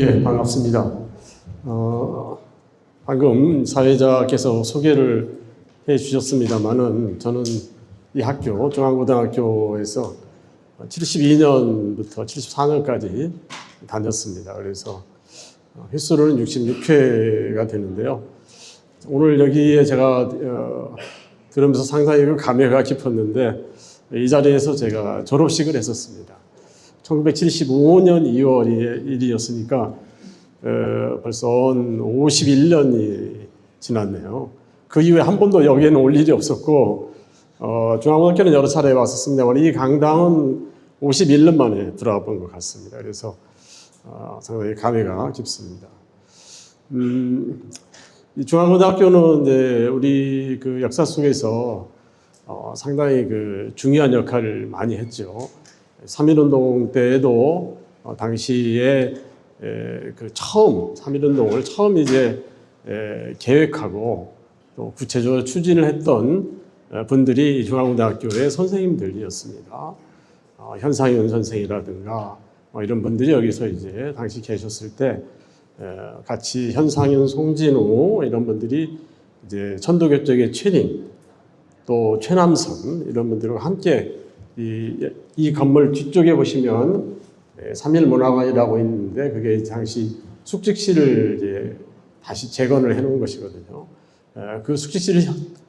예, 반갑습니다. 방금 사회자께서 소개를 해 주셨습니다만은 저는 이 학교, 중앙고등학교에서 72년부터 74년까지 다녔습니다. 그래서 횟수로는 66회가 되는데요. 오늘 여기에 제가 들으면서 상당히 감회가 깊었는데 이 자리에서 제가 졸업식을 했었습니다. 1975년 2월 1일이었으니까 벌써 51년이 지났네요. 그 이후에 한 번도 여기에는 올 일이 없었고 중앙고등학교는 여러 차례 왔었습니다만 이 강당은 51년 만에 들어와 본 것 같습니다. 그래서 상당히 감회가 깊습니다. 이 중앙고등학교는 이제 우리 그 역사 속에서 상당히 그 중요한 역할을 많이 했죠. 3.1운동 때에도 당시에 그 처음 3.1운동을 처음 이제 계획하고 또 구체적으로 추진을 했던 분들이 중앙고등학교의 선생님들이었습니다. 현상윤 선생이라든가 이런 분들이 여기서 이제 당시 계셨을 때 같이 현상윤, 송진우 이런 분들이 이제 천도교 쪽의 최림 또 최남선 이런 분들과 함께 이 건물 뒤쪽에 보시면 3.1문화관이라고 있는데 그게 당시 숙직실을 이제 다시 재건을 해놓은 것이거든요. 그 숙직실이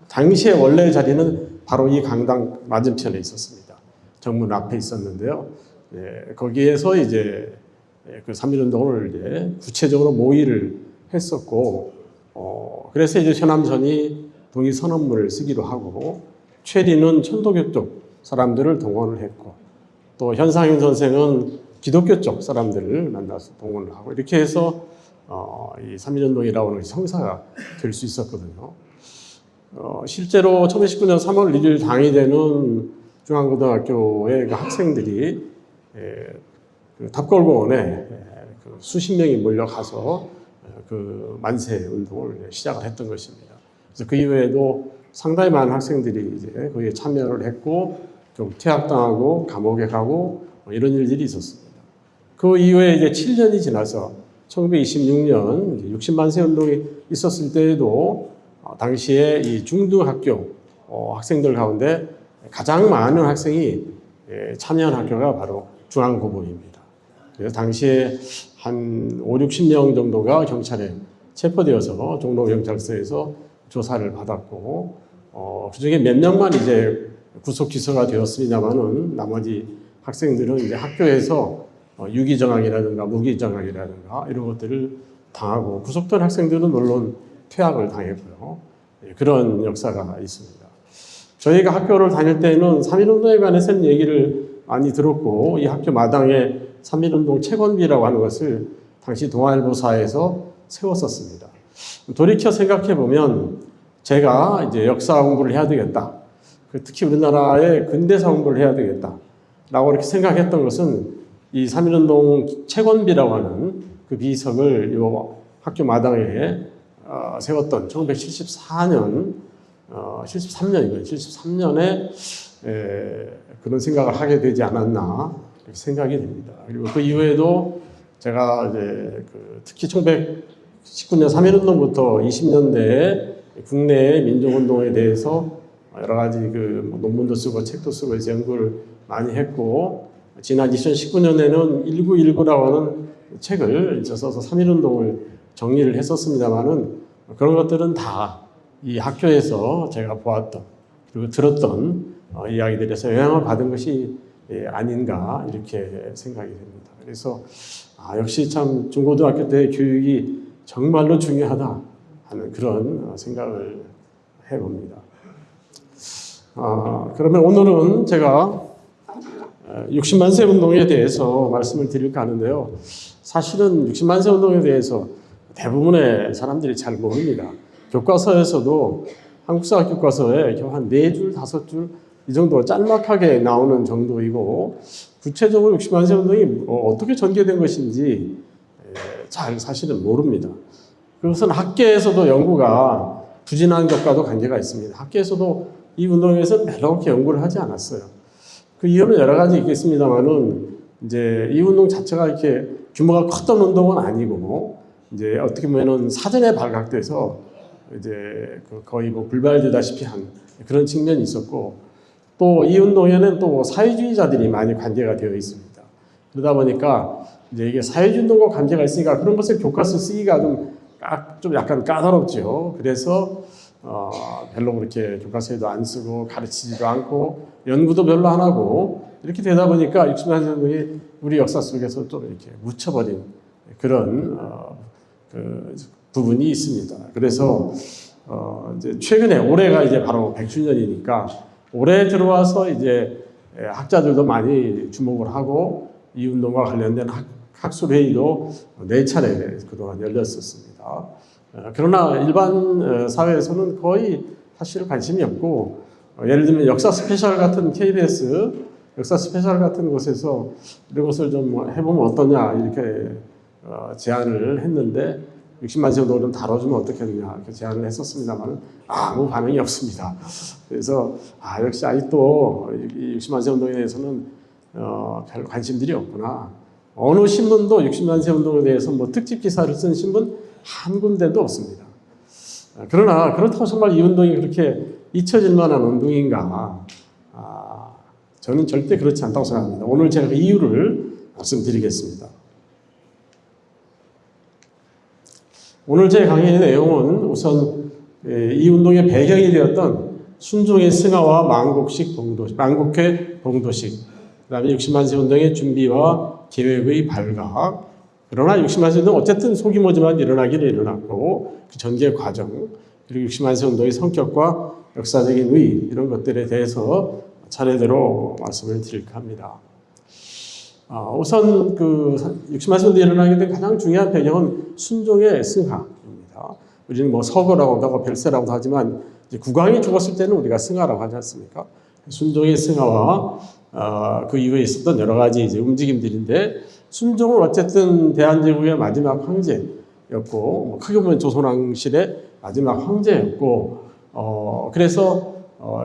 당시에 원래 자리는 바로 이 강당 맞은편에 있었습니다. 정문 앞에 있었는데요. 거기에서 이제 그 3.1운동을 이제 구체적으로 모의를 했었고, 그래서 이제 최남선이 동의선언문을 쓰기로 하고, 최리는 천도교 쪽 사람들을 동원을 했고, 또 현상윤 선생은 기독교 쪽 사람들을 만나서 동원을 하고, 이렇게 해서 이 3.1운동이라고 하는 성사가 될 수 있었거든요. 실제로 1919년 3월 1일 당일에는 중앙고등학교의 그 학생들이 그 답골공원에 그 수십 명이 몰려가서 그 만세 운동을 시작을 했던 것입니다. 그래서 그 이후에도 상당히 많은 학생들이 이제 거기에 참여를 했고, 좀 퇴학당하고 감옥에 가고 이런 일들이 있었습니다. 그 이후에 이제 7년이 지나서 1926년 60만세 운동이 있었을 때에도 당시에 이 중등학교 학생들 가운데 가장 많은 학생이 참여한 학교가 바로 중앙고등입니다. 그래서 당시에 한 5, 60명 정도가 경찰에 체포되어서 종로경찰서에서 조사를 받았고, 그중에 몇 명만 이제 구속 기소가 되었습니다만은 나머지 학생들은 이제 학교에서 유기정학이라든가 무기정학이라든가 이런 것들을 당하고, 구속된 학생들은 물론 퇴학을 당했고요. 그런 역사가 있습니다. 저희가 학교를 다닐 때는 3.1운동에 관해서는 얘기를 많이 들었고, 이 학교 마당에 3.1운동 채권비라고 하는 것을 당시 동아일보사에서 세웠었습니다. 돌이켜 생각해 보면 제가 이제 역사 공부를 해야 되겠다, 특히 우리나라의 근대사 공부를 해야 되겠다라고 이렇게 생각했던 것은 이 3.1운동 채권비라고 하는 그 비석을 이 학교 마당에 세웠던 1974년, 73년이고요. 73년에 그런 생각을 하게 되지 않았나 이렇게 생각이 됩니다. 그리고 그 이후에도 제가 이제 특히 1919년 3.1운동부터 20년대에 국내의 민족운동에 대해서 여러 가지 그 논문도 쓰고 책도 쓰고 해서 연구를 많이 했고, 지난 2019년에는 1919라고 하는 책을 써서 3.1운동을 정리를 했었습니다만은 그런 것들은 다 이 학교에서 제가 보았던 그리고 들었던 이야기들에서 영향을 받은 것이 아닌가 이렇게 생각이 됩니다. 그래서 역시 참 중고등학교 때 교육이 정말로 중요하다 하는 그런 생각을 해봅니다. 그러면 오늘은 제가 60만세 운동에 대해서 말씀을 드릴까 하는데요. 사실은 60만세 운동에 대해서 대부분의 사람들이 잘 모릅니다. 교과서에서도 한국사 교과서에 겨우 한 4줄, 5줄 이 정도 짤막하게 나오는 정도이고, 구체적으로 60만세 운동이 어떻게 전개된 것인지 잘 사실은 모릅니다. 그것은 학계에서도 연구가 부진한 것과도 관계가 있습니다. 학계에서도 이 운동에 대해서 별로 그렇게 연구를 하지 않았어요. 그 이유는 여러 가지 있겠습니다만은 이제 이 운동 자체가 이렇게 규모가 컸던 운동은 아니고 이제 어떻게 보면은 사전에 발각돼서 이제 거의 뭐 불발되다시피 한 그런 측면이 있었고 또 이 운동에는 또 사회주의자들이 많이 관계가 되어 있습니다. 그러다 보니까 이제 이게 사회주의 운동과 관계가 있으니까 그런 것을 교과서 쓰기가 좀 약간 까다롭죠. 그래서 별로 그렇게 교과서에도 안 쓰고 가르치지도 않고 연구도 별로 안 하고 이렇게 되다 보니까 60만 운동이 우리 역사 속에서 좀 이렇게 묻혀버린 그런 그 부분이 있습니다. 그래서 이제 최근에 올해가 이제 바로 100주년이니까 올해 들어와서 이제 학자들도 많이 주목을 하고 이 운동과 관련된 학술 회의도 4차례 그동안 열렸었습니다. 그러나 일반 사회에서는 거의 사실 관심이 없고 예를 들면 역사 스페셜 같은 KBS 역사 스페셜 같은 곳에서 이런 것을 좀 해보면 어떠냐 이렇게 제안을 했는데 60만 세운동을 좀 다뤄주면 어떻겠느냐 이렇게 제안을 했었습니다만 아무 반응이 없습니다. 그래서 역시 아직도 60만 세운동에 대해서는 별 관심들이 없구나. 어느 신문도 60만 세운동에 대해서 뭐 특집 기사를 쓴 신문 한 군데도 없습니다. 그러나 그렇다고 정말 이 운동이 그렇게 잊혀질 만한 운동인가? 저는 절대 그렇지 않다고 생각합니다. 오늘 제가 그 이유를 말씀드리겠습니다. 오늘 제 강의의 내용은 우선 이 운동의 배경이 되었던 순종의 승하와 만국회 봉도식, 그 다음에 60만 세 운동의 준비와 계획의 발각, 그러나 60만 세 운동 어쨌든 소규모지만 일어나기는 일어났고 그 전개 과정, 그리고 60만 세 운동의 성격과 역사적인 의의 이런 것들에 대해서 차례대로 말씀을 드릴까 합니다. 우선 그 60만 세 운동이 일어나게 된 가장 중요한 배경은 순종의 승하입니다. 우리는 뭐 서거라고 하고 별세라고도 하지만 이제 국왕이 죽었을 때는 우리가 승하라고 하지 않습니까? 순종의 승하와 그 이후에 있었던 여러 가지 이제 움직임들인데 순종은 어쨌든 대한제국의 마지막 황제였고 크게 보면 조선왕실의 마지막 황제였고 그래서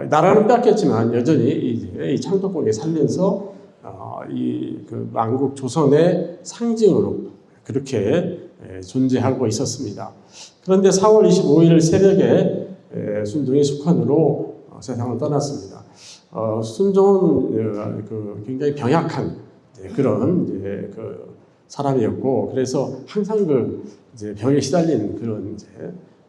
나라는 뺏겼지만 여전히 이 창덕궁에 살면서 그 만국 조선의 상징으로 그렇게 존재하고 있었습니다. 그런데 4월 25일 새벽에 순종이 숙환으로 세상을 떠났습니다. 순종은 굉장히 병약한 그런 그 사람이었고 그래서 항상 이제 병에 시달리는 그런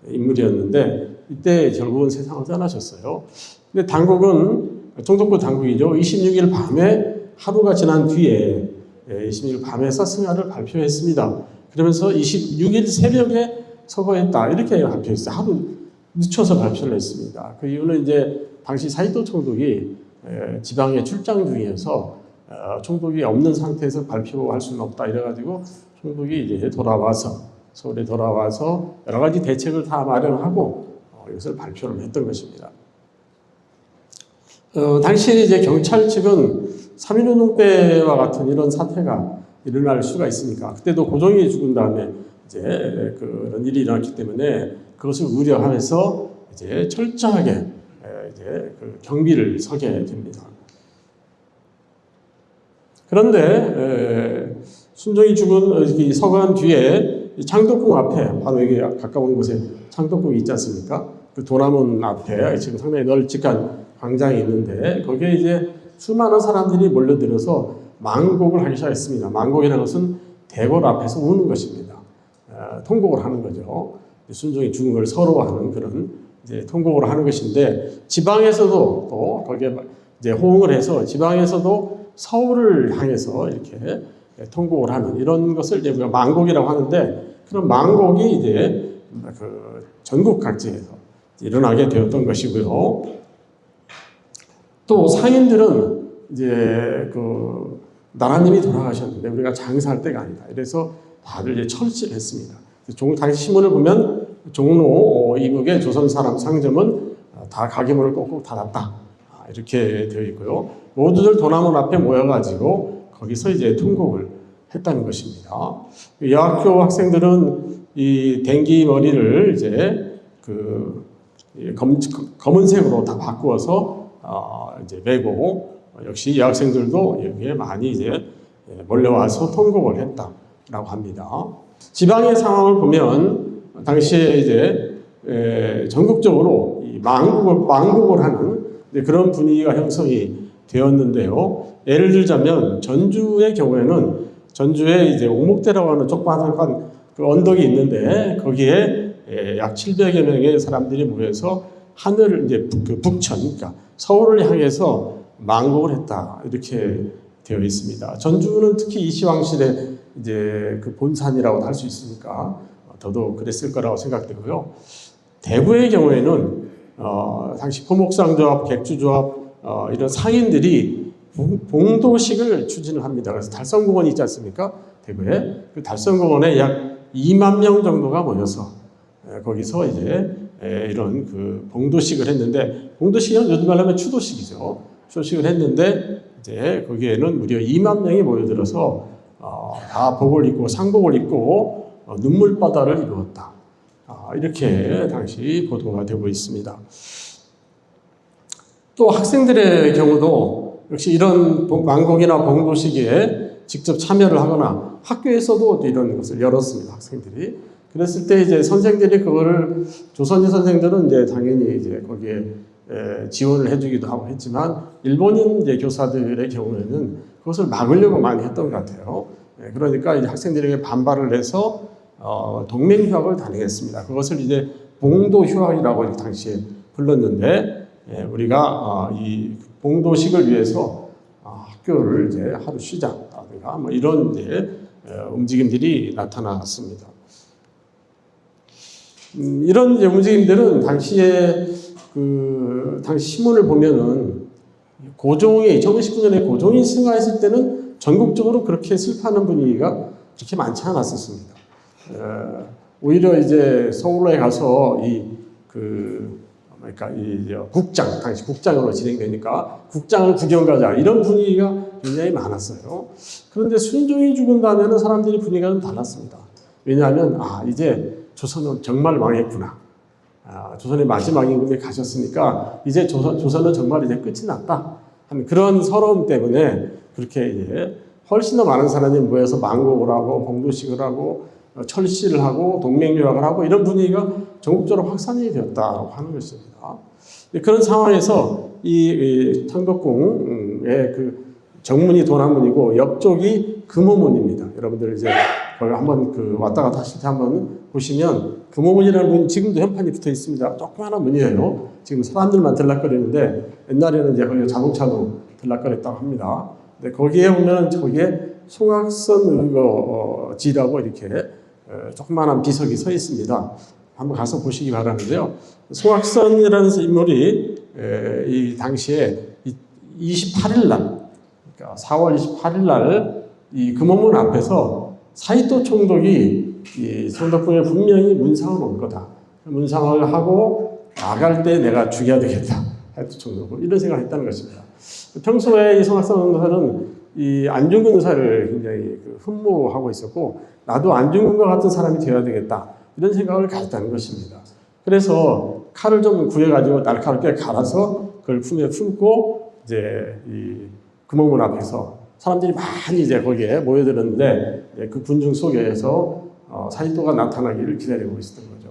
인물이었는데 이때 결국은 세상을 떠나셨어요. 근데 당국은 총독부 당국이죠. 26일 밤에 하루가 지난 뒤에 26일 밤에 사승하를 발표했습니다. 그러면서 26일 새벽에 서거했다 이렇게 발표했어요. 하루 늦춰서 발표를 했습니다. 그 이유는 이제 당시 사이도 총독이 지방에 출장 중이어서 총독이 없는 상태에서 발표할 수는 없다 이래가지고 총독이 이제 서울에 돌아와서 여러 가지 대책을 다 마련하고 이것을 발표를 했던 것입니다. 당시 이제 경찰 측은 3.1운동 때와 같은 이런 사태가 일어날 수가 있으니까 그때도 고종이 죽은 다음에 이제 그런 일이 일어났기 때문에 그것을 우려하면서 이제 철저하게 이제 그 경비를 서게 됩니다. 그런데 순종이 서거한 뒤에 창덕궁 앞에 바로 여기 가까운 곳에 창덕궁이 있지 않습니까? 그 도남원 앞에 지금 상당히 널찍한 광장이 있는데 거기에 이제 수많은 사람들이 몰려들어서 망곡을 하기 시작했습니다. 망곡이라는 것은 대궐 앞에서 우는 것입니다. 통곡을 하는 거죠. 순종이 죽은 걸 서러워하는 그런 이제 통곡을 하는 것인데 지방에서도 또 거기에 이제 호응을 해서 지방에서도 서울을 향해서 이렇게 통곡을 하는 이런 것을 이제 우리가 망곡이라고 하는데 그런 망곡이 이제 그 전국 각지에서 일어나게 되었던 것이고요. 또 상인들은 이제 그 나라님이 돌아가셨는데 우리가 장사할 때가 아니다. 이래서 다들 이제 철시를 했습니다. 당시 신문을 보면 종로 이북의 조선 사람 상점은 다 가게문을 꼭꼭 닫았다. 이렇게 되어 있고요. 모두들 도남원 앞에 모여가지고 거기서 이제 통곡을 했다는 것입니다. 여학교 학생들은 이 댕기 머리를 이제 검은색으로 다 바꾸어서 이제 메고 역시 여학생들도 여기에 많이 이제 몰려와서 통곡을 했다. 합니다. 지방의 상황을 보면 당시에 이제 전국적으로 이 망국을 하는 그런 분위기가 형성이 되었는데요. 예를 들자면 전주의 경우에는 전주에 이제 오목대라고 하는 족바닥한 그 언덕이 있는데 거기에 약 700여 명의 사람들이 모여서 하늘을 이제 그 북천, 그러니까 서울을 향해서 망국을 했다 이렇게 되어 있습니다. 전주는 특히 이시왕실의 이제 그 본산이라고도 할 수 있으니까 더더욱 그랬을 거라고 생각되고요. 대구의 경우에는 당시 포목상조합, 객주조합 이런 상인들이 봉도식을 추진을 합니다. 그래서 달성공원이 있지 않습니까? 대구에 그 달성공원에 약 2만 명 정도가 모여서 거기서 이제 이런 그 봉도식을 했는데 봉도식은 요즘 말로 하면 추도식이죠. 추도식을 했는데 이제 거기에는 무려 2만 명이 모여들어서 다 복을 입고 상복을 입고 눈물바다를 이루었다. 이렇게 당시 보도가 되고 있습니다. 또 학생들의 경우도 역시 이런 망국이나 봉도식에 직접 참여를 하거나 학교에서도 이런 것을 열었습니다. 학생들이. 그랬을 때 이제 선생들이 그거를 조선인 선생들은 이제 당연히 이제 거기에 지원을 해주기도 하고 했지만 일본인 이제 교사들의 경우에는 그것을 막으려고 많이 했던 것 같아요. 그러니까 이제 학생들에게 반발을 해서 동맹휴학을 단행했습니다. 그것을 이제 봉도휴학이라고 당시에 불렀는데 우리가 이 봉도식을 위해서 학교를 이제 하루 쉬자라든가 뭐 이런 이제 움직임들이 나타났습니다. 이런 이제 움직임들은 당시에 당시 신문을 보면은 고종이 1919년에 고종이 승하했을 때는 전국적으로 그렇게 슬퍼하는 분위기가 그렇게 많지 않았었습니다. 오히려 이제 서울에 가서 그러니까 국장, 당시 국장으로 진행되니까 국장을 구경 가자 이런 분위기가 굉장히 많았어요. 그런데 순종이 죽은 다음에는 사람들이 분위기가 좀 달랐습니다. 왜냐하면 이제 조선은 정말 망했구나. 조선의 마지막 임금이 가셨으니까 이제 조선은 정말 이제 끝이 났다 하는 그런 서러움 때문에 그렇게 이제 훨씬 더 많은 사람이 모여서 망국을 하고 봉도식을 하고 철시를 하고 동맹유학을 하고 이런 분위기가 전국적으로 확산이 되었다고 하는 것입니다. 그런 상황에서 이 창덕궁의 그 정문이 도남문이고 옆쪽이 금호문입니다. 여러분들 이제 거기 한번 왔다 갔다 하실 때 한번 보시면 금호문이라는 문이 지금도 현판이 붙어 있습니다. 조그마한 문이에요. 지금 사람들만 들락거리는데 옛날에는 이제 거기 자동차도 들락거렸다고 합니다. 근데 거기에 보면 거기에 송악선 의거지라고 이렇게 조그마한 비석이 서 있습니다. 한번 가서 보시기 바라는데요. 송악선이라는 인물이 이 당시에 28일 날, 그러니까 4월 28일 날 이 금호문 앞에서 사이토 총독이 이 창덕궁에 분명히 문상을 올 거다. 문상을 하고 나갈 때 내가 죽여야 되겠다. 사이토 총독을 이런 생각을 했다는 것입니다. 평소에 이 송악선 의사는 이 안중근 의사를 굉장히 흠모하고 있었고 나도 안중근과 같은 사람이 되어야 되겠다 이런 생각을 가졌다는 것입니다. 그래서 칼을 좀 구해가지고 날카롭게 갈아서 그걸 품에 품고 이제 이 금호문 앞에서 사람들이 많이 이제 거기에 모여들었는데 그 군중 속에서 사이토가 나타나기를 기다리고 있었던 거죠.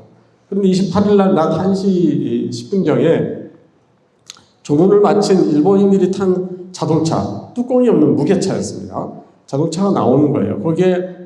그런데 28일 날 낮 1시 10분경에 조문을 마친 일본인들이 탄 자동차, 뚜껑이 없는 무게차였습니다. 자동차가 나오는 거예요. 거기에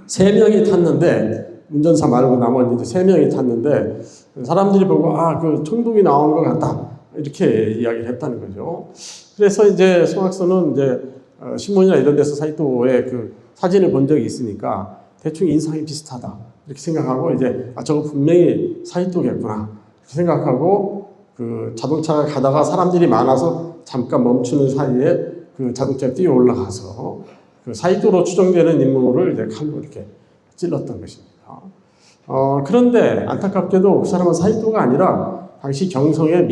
3명이 탔는데 운전사 말고 나머지 이제 3명이 탔는데 사람들이 보고 그 총독이 나온 것 같다 이렇게 이야기를 했다는 거죠. 그래서 이제 송악선은 이제 신문이나 이런 데서 사이토의 그 사진을 본 적이 있으니까 대충 인상이 비슷하다 이렇게 생각하고 이제 저거 분명히 사이토겠구나 이렇게 생각하고 그 자동차가 가다가 사람들이 많아서 잠깐 멈추는 사이에 그 자동차에 뛰어 올라가서 그 사이토로 추정되는 인물을 이제 칼로 이렇게 찔렀던 것입니다. 그런데 안타깝게도 그 사람은 사이토가 아니라 당시 경성에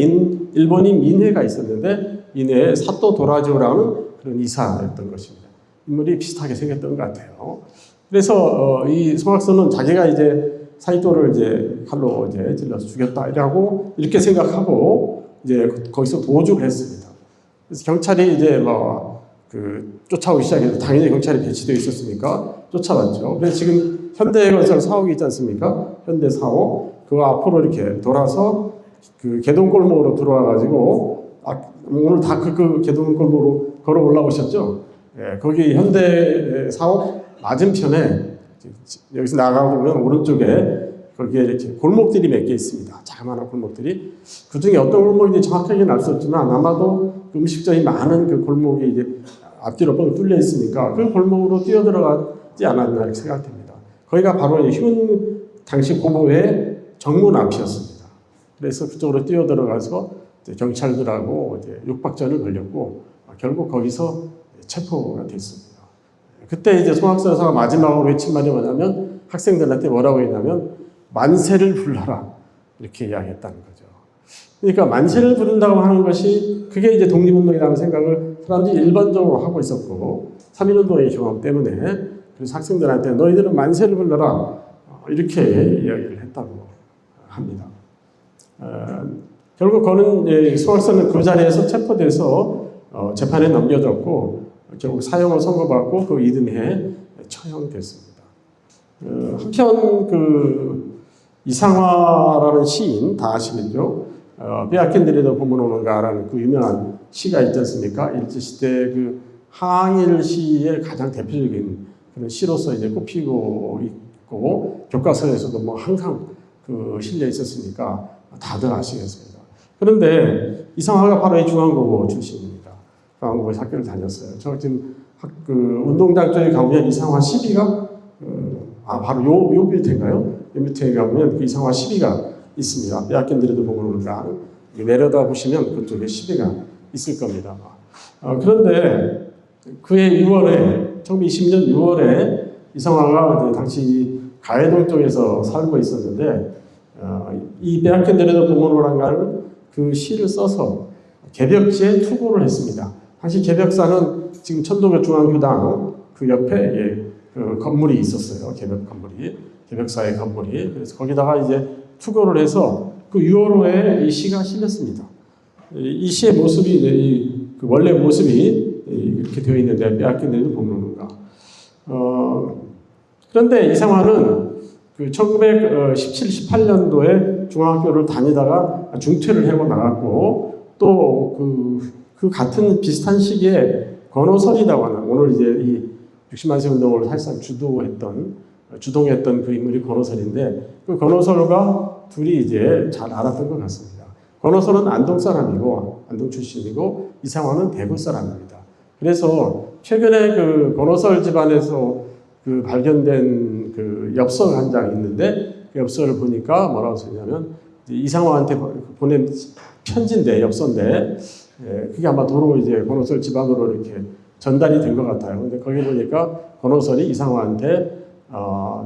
일본인 민회가 있었는데 민회에 사토 도라지오라는 그런 이사였던 것입니다. 인물이 비슷하게 생겼던 것 같아요. 그래서 이 송악선은 자기가 이제 사이토를 이제 칼로 이제 찔러서 죽였다 이렇게 생각하고 이제 거기서 도주를 했습니다. 그래서 경찰이 이제 쫓아오기 시작해서 당연히 경찰이 배치되어 있었으니까 쫓아왔죠. 그래서 지금 현대건설 사옥이 있지 않습니까? 현대사옥. 그 앞으로 이렇게 돌아서 그 개동골목으로 들어와가지고, 오늘 다 그 개동골목으로 걸어 올라오셨죠? 예, 거기 현대사옥 맞은편에, 여기서 나가보면 오른쪽에 거기에 이렇게 골목들이 몇 개 있습니다. 자그마한 골목들이. 그 중에 어떤 골목인지 정확하게는 알 수 없지만 아마도 음식점이 많은 그 골목이 이제 앞뒤로 뻥 뚫려 있으니까 그 골목으로 뛰어들어가지 않았나 이렇게 생각됩니다. 거기가 바로 휴은 당시 고모의 정문 앞이었습니다. 그래서 그쪽으로 뛰어들어가서 경찰들하고 이제 육박전을 벌였고 결국 거기서 체포가 됐습니다. 그때 이제 송학선 여사가 마지막으로 외친 말이 뭐냐면 학생들한테 뭐라고 했냐면 만세를 불러라 이렇게 이야기했다는 거죠. 그러니까 만세를 부른다고 하는 것이 그게 이제 독립운동이라는 생각을 사람들이 일반적으로 하고 있었고 3.1운동의 경험 때문에 그래서 학생들한테 너희들은 만세를 불러라 이렇게 이야기를 했다고 합니다. 결국 그는 송학선은 그 자리에서 체포돼서 재판에 넘겨졌고 결국 사형을 선고받고 그 이듬해 처형됐습니다. 한편 그 이상화라는 시인 다 아시겠죠? 빼앗긴들에도 보면 오는가라는 그 유명한 시가 있지 않습니까? 일제시대 그 항일 시의 가장 대표적인 그런 시로서 이제 꼽히고 있고 교과서에서도 뭐 항상 그 실려 있었으니까 다들 아시겠습니다. 그런데 이상화가 바로 이 중앙고고 출신입니다. 중앙고고에서 학교를 다녔어요. 저 지금 그 운동장 쪽에 가보면 이상화 시비가 바로 요 밑에인가요? 요 밑에 가보면 그 이상화 시비가 있습니다. 빼앗긴들에도 보면 오는가 내려다 보시면 그쪽에 시비가 있을 겁니다. 그런데 그해 6월에 1920년 6월에 이상화가 당시 가해동 쪽에서 살고 있었는데 이 빼앗긴들에도 보면 오는가를 그 시를 써서 개벽지에 투고를 했습니다. 당시 개벽사는 지금 천도교 중앙교당 그 옆에 그 건물이 있었어요. 개벽 건물이. 개벽사의 건물이. 그래서 거기다가 이제 투고를 해서 그 6월호에 이 시가 실렸습니다. 이 시의 모습이, 그 원래 모습이 이렇게 되어 있는데 빼앗긴 데도 보는가. 그런데 이상화는 그 1917, 18년도에 중학교를 다니다가 중퇴를 하고 나갔고 또 그 같은 비슷한 시기에 권오선이라고 하는 오늘 이제 이 60만세 운동을 사실상 주동했던 그 인물이 권오선인데 그 권오선과 둘이 이제 잘 알았던 것 같습니다. 권오선은 안동 사람이고 안동 출신이고 이상화는 대구 사람입니다. 그래서 최근에 그 권오선 집안에서 그 발견된 그 엽서 한 장 있는데 그 엽서를 보니까 뭐라고 쓰냐면 이상화한테 보낸 편지인데 엽서인데 그게 아마 도로 이제 권오선 집안으로 이렇게 전달이 된 것 같아요. 근데 거기 보니까 권오선이 이상화한테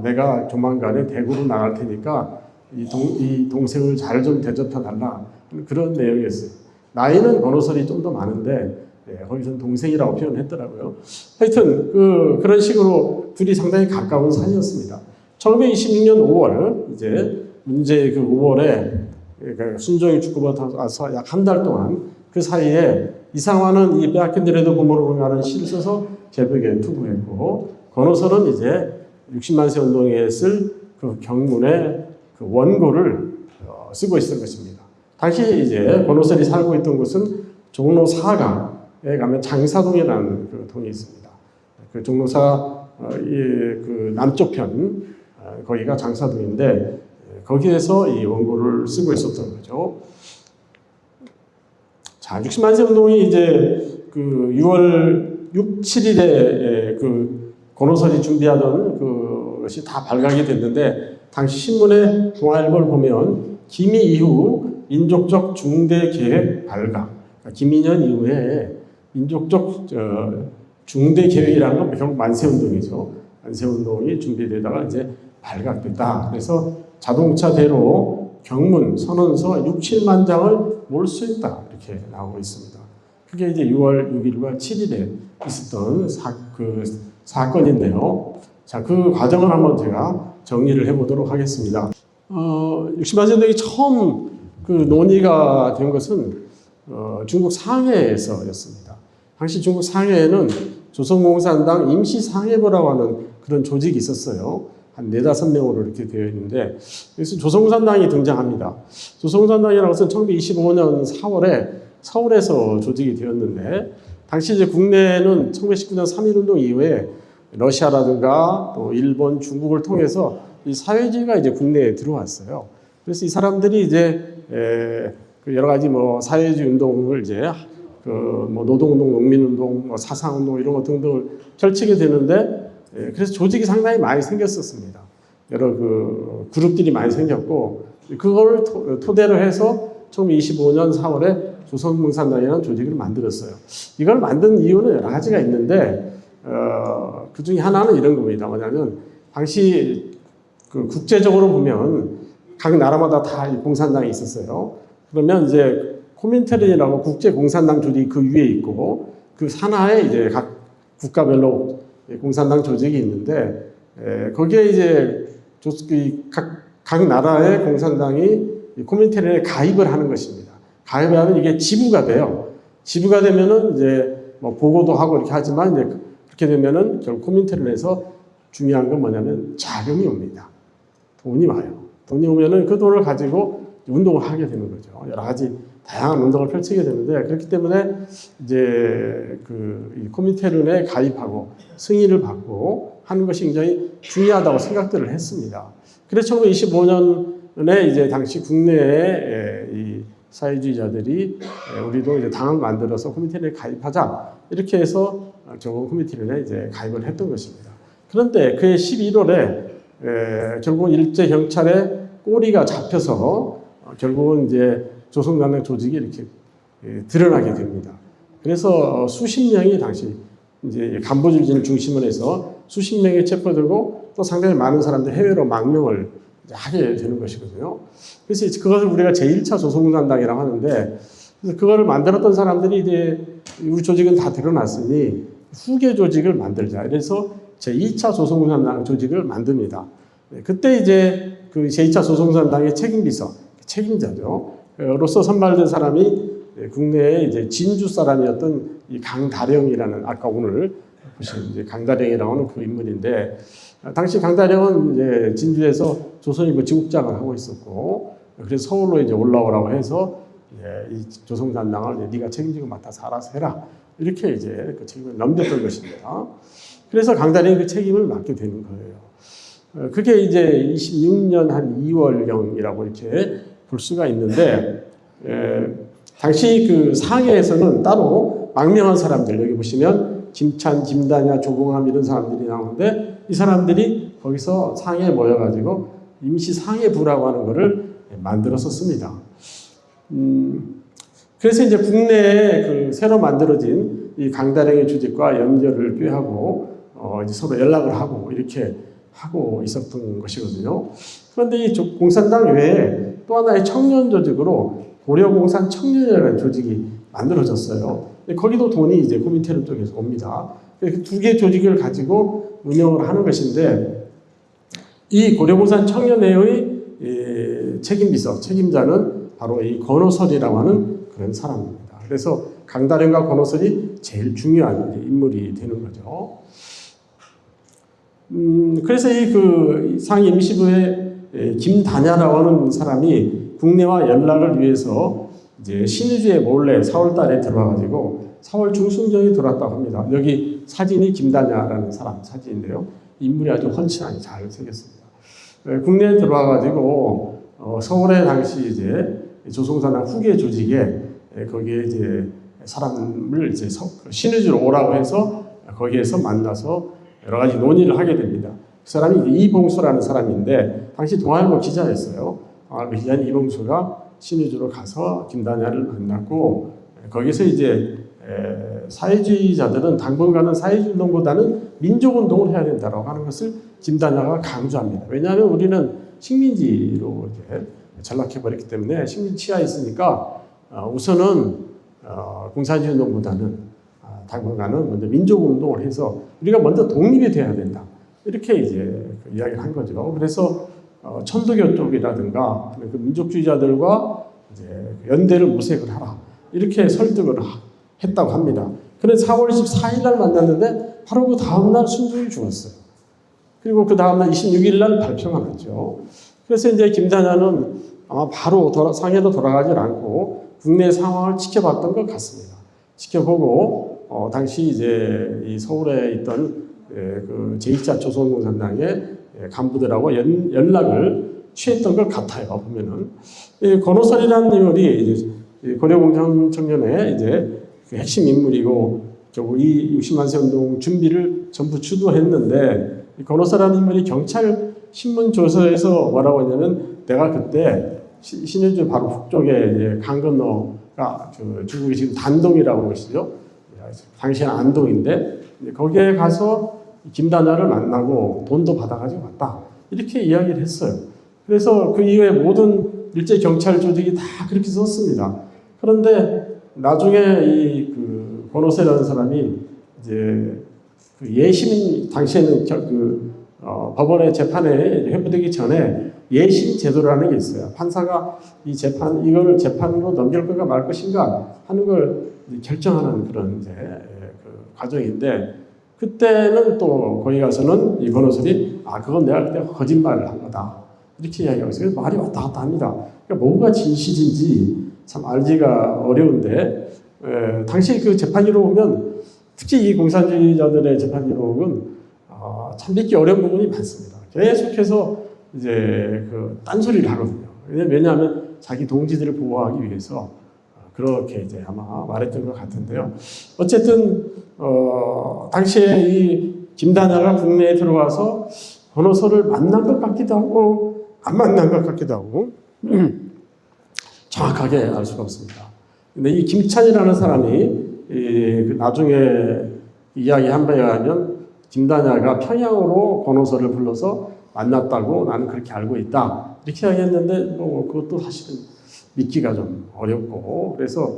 내가 조만간에 대구로 나갈 테니까 이 동생을 잘 좀 대접해 달라 그런 내용이었어요. 나이는 권오선이 좀 더 많은데 거기서는 동생이라고 표현했더라고요. 하여튼 그런 식으로 둘이 상당히 가까운 사이였습니다. 1926년 5월 이제 문제 그 5월에 그러니까 순종이 주고받아서 약 한 달 동안 그 사이에 이상화는 이 빼앗긴들에도 보모로 가는 시를 써서 개벽에 투고했고 권오선은 이제 60만세 운동에 쓸 그 경문의 그 원고를 쓰고 있었던 것입니다. 당시 이제 권오선이 살고 있던 곳은 종로 4가에 가면 장사동이라는 그 동이 있습니다. 그 종로사 그 남쪽 편 거기가 장사동인데 거기에서 이 원고를 쓰고 있었던 거죠. 자, 60만세 운동이 이제 그 6월 6, 7일에 그 권오선이 준비하던 그것이 다 발각이 됐는데 당시 신문의 동아일보를 보면 기미 이후 민족적 중대 계획 발각, 김인현 이후에 민족적 중대 계획이라는 건 결국 만세 운동이죠. 만세 운동이 준비되다가 이제 발각됐다. 그래서 자동차 대로 경문, 선언서 6, 7만 장을 몰수했다. 이렇게 나오고 있습니다. 그게 이제 6월 6일과 7일에 있었던 사건인데요. 자, 그 과정을 한번 제가 정리를 해보도록 하겠습니다. 60만세 운동이 처음 그 논의가 된 것은 중국 상해에서였습니다. 당시 중국 상해에는 조선공산당 임시상해부라고 하는 그런 조직이 있었어요. 한 4~5명으로 이렇게 되어 있는데, 그래서 조선공산당이 등장합니다. 조선공산당이라는 것은 1925년 4월에 서울에서 조직이 되었는데, 당시 이제 국내는 1919년 3.1운동 이후에 러시아라든가 또 일본, 중국을 통해서 이 사회주의가 이제 국내에 들어왔어요. 그래서 이 사람들이 이제 여러 가지 뭐 사회주의 운동을 이제 뭐 노동운동, 농민운동, 뭐 사상운동 이런 것 등등을 펼치게 되는데, 그래서 조직이 상당히 많이 생겼었습니다. 여러 그룹들이 많이 생겼고, 그걸 토대로 해서 1925년 4월에 조선공산당이라는 조직을 만들었어요. 이걸 만든 이유는 여러 가지가 있는데, 그 중에 하나는 이런 겁니다. 뭐냐면, 당시 국제적으로 보면 각 나라마다 다 공산당이 있었어요. 그러면 이제 코민테른이라고 국제공산당 조직이 그 위에 있고, 그 산하에 이제 각 국가별로 공산당 조직이 있는데, 거기에 이제 각 나라의 공산당이 코민테른에 가입을 하는 것입니다. 가입을 하면 이게 지부가 돼요. 지부가 되면은 이제 뭐 보고도 하고 이렇게 하지만 이제 그렇게 되면은 결국 코민테른에서 중요한 건 뭐냐면 자금이 옵니다. 돈이 와요. 돈이 오면은 그 돈을 가지고 운동을 하게 되는 거죠. 여러 가지 다양한 운동을 펼치게 되는데, 그렇기 때문에 이제 이 코민테른에 가입하고 승인을 받고 하는 것이 굉장히 중요하다고 생각들을 했습니다. 그래서 1925년에 이제 당시 국내에 이 사회주의자들이 우리도 이제 당을 만들어서 코민테른에 가입하자 이렇게 해서 결국 코민테른에 이제 가입을 했던 것입니다. 그런데 그해 11월에 결국 일제 경찰에 꼬리가 잡혀서 결국은 이제 조선공산당 조직이 이렇게 드러나게 됩니다. 그래서 수십 명이 당시 이제 간부들을 중심으로 해서 수십 명이 체포되고 또 상당히 많은 사람들이 해외로 망명을 하게 되는 것이거든요. 그래서 그것을 우리가 제1차 조선공산당이라고 하는데, 그래서 그거를 만들었던 사람들이 이제 우리 조직은 다 드러났으니 후계 조직을 만들자. 그래서 제2차 조선공산당 조직을 만듭니다. 그때 이제 그 제2차 조선공산당의 책임자죠. 로서 선발된 사람이 국내에 이제 진주 사람이었던 이 강다령이라는, 아까 오늘 보신 이제 강다령이라고 하는 그 인물인데, 당시 강다령은 이제 진주에서 조선일보 지국장을 하고 있었고, 그래서 서울로 이제 올라오라고 해서 이 조선공산당을 네가 책임지고 맡아서 알아서 해라, 이렇게 이제 그 책임을 넘겼던 것입니다. 그래서 강다령이 그 책임을 맡게 되는 거예요. 그게 이제 26년 한 2월경이라고 이렇게 볼 수가 있는데, 당시 그 상해에서는 따로 망명한 사람들, 여기 보시면 김찬, 김다냐, 조봉암 이런 사람들이 나오는데, 이 사람들이 거기서 상해에 모여가지고 임시 상해부라고 하는 것을 만들었었습니다. 그래서 이제 국내에 그 새로 만들어진 이 강다령의 조직과 연결을 꾀하고 이제 서로 연락을 하고 이렇게 하고 있었던 것이거든요. 그런데 이 공산당 외에 또 하나의 청년 조직으로 고려공산 청년이라는 조직이 만들어졌어요. 거기도 돈이 이제 코민테른 쪽에서 옵니다. 두 개의 조직을 가지고 운영을 하는 것인데, 이 고려공산 청년회의 책임자는 바로 이 권오설이라고 하는 그런 사람입니다. 그래서 강다령과 권오설이 제일 중요한 인물이 되는 거죠. 그래서 이 상해 임시부의 김다냐라고 하는 사람이 국내와 연락을 위해서 이제 신의주에 몰래 4월 달에 들어와가지고 4월 중순경에 들어왔다고 합니다. 여기 사진이 김다냐라는 사람 사진인데요. 인물이 아주 훤칠하게 잘 생겼습니다. 국내에 들어와가지고 서울에 당시 이제 조선공산당 후계 조직에 거기에 이제 사람을 이제 신의주로 오라고 해서 거기에서 만나서 여러 가지 논의를 하게 됩니다. 그 사람이 이봉수라는 사람인데 당시 동아일보 기자였어요. 동아일보 기자인 이봉수가 신의주로 가서 김다냐를 만났고, 거기서 이제 사회주의자들은 당분간은 사회주의운동보다는 민족운동을 해야 된다고 하는 것을 김다냐가 강조합니다. 왜냐하면 우리는 식민지로 이제 전락해버렸기 때문에 식민지 치하에 있으니까 우선은 공산주의 운동보다는 당분간은 먼저 민족운동을 해서 우리가 먼저 독립이 돼야 된다, 이렇게 이제 이야기를 한 거죠. 그래서 천도교 쪽이라든가 그 민족주의자들과 이제 연대를 모색을 하라, 이렇게 설득을 했다고 합니다. 그래서 4월 14일 날 만났는데 바로 그 다음 날 순종이 죽었어요. 그리고 그 다음날 26일 날 발표가 났죠. 그래서 이제 김단야는 아마 바로 상해로 돌아가질 않고 국내 상황을 지켜봤던 것 같습니다. 지켜보고 당시 이제 이 서울에 있던 그 제2차 조선공산당의 간부들하고 연락을 취했던 것 같아요. 보면은 권오설이라는 인물이 이제 고려공산 청년의 이제 그 핵심 인물이고 결국 이 60만세 운동 준비를 전부 주도했는데 이 권오설이라는 인물이 경찰 신문 조서에서 뭐라고 했냐면 내가 그때 신의주 바로 북쪽에 이제 강 건너가 중국이 지금 단동이라고 그러시죠. 당시에는 안동인데 거기에 가서 김단야를 만나고 돈도 받아가지고 왔다. 이렇게 이야기를 했어요. 그래서 그 이후에 모든 일제 경찰 조직이 다 그렇게 썼습니다. 그런데 나중에 이 권오설이라는 사람이 이제 그 예심 당시에는 법원의 재판에 회부되기 전에 예심 제도라는 게 있어요. 판사가 이걸 재판으로 넘길 건가 말 것인가 하는 걸 결정하는 그런 이제 그 과정인데 그때는 또 거기 가서는 이 권오설이 그건 내가 그때 거짓말을 한 거다 이렇게 이야기하고 있어요. 그래서 말이 왔다 갔다 합니다. 그러니까 뭐가 진실인지 참 알기가 어려운데 당시 그 재판기록 보면 특히 이 공산주의자들의 재판기록은 참 믿기 어려운 부분이 많습니다. 계속해서 이제 그 딴소리를 하거든요. 왜냐하면 자기 동지들을 보호하기 위해서 그렇게 이제 아마 말했던 것 같은데요. 어쨌든 당시에 이 김단야가 국내에 들어와서 권오설을 만난 것 같기도 하고 안 만난 것 같기도 하고 정확하게 알 수가 없습니다. 근데 이 김찬이라는 사람이 나중에 이야기 한 바에 의하면 김단야가 평양으로 권오설을 불러서 만났다고 나는 그렇게 알고 있다. 이렇게 이야기했는데 뭐 그것도 사실은 믿기가 좀 어렵고 그래서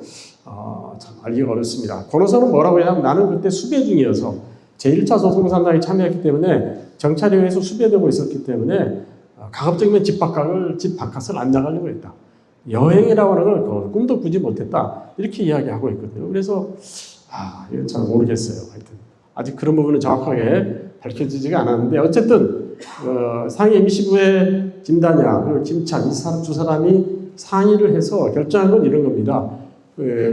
참 알기가 어렵습니다. 권오설은 뭐라고 하냐면 나는 그때 수배 중이어서 제1차 조선공산당에 참여했기 때문에 정찰에 의해서 수배되고 있었기 때문에 가급적이면 집 바깥을 안 나가려고 했다. 여행이라고 하는 걸 꿈도 꾸지 못했다. 이렇게 이야기하고 있거든요. 그래서 이건 잘 모르겠어요. 하여튼 아직 그런 부분은 정확하게 밝혀지지가 않았는데 어쨌든 상해 임시부의 김단야 그리고 김찬 두 사람이 상의를 해서 결정한 건 이런 겁니다.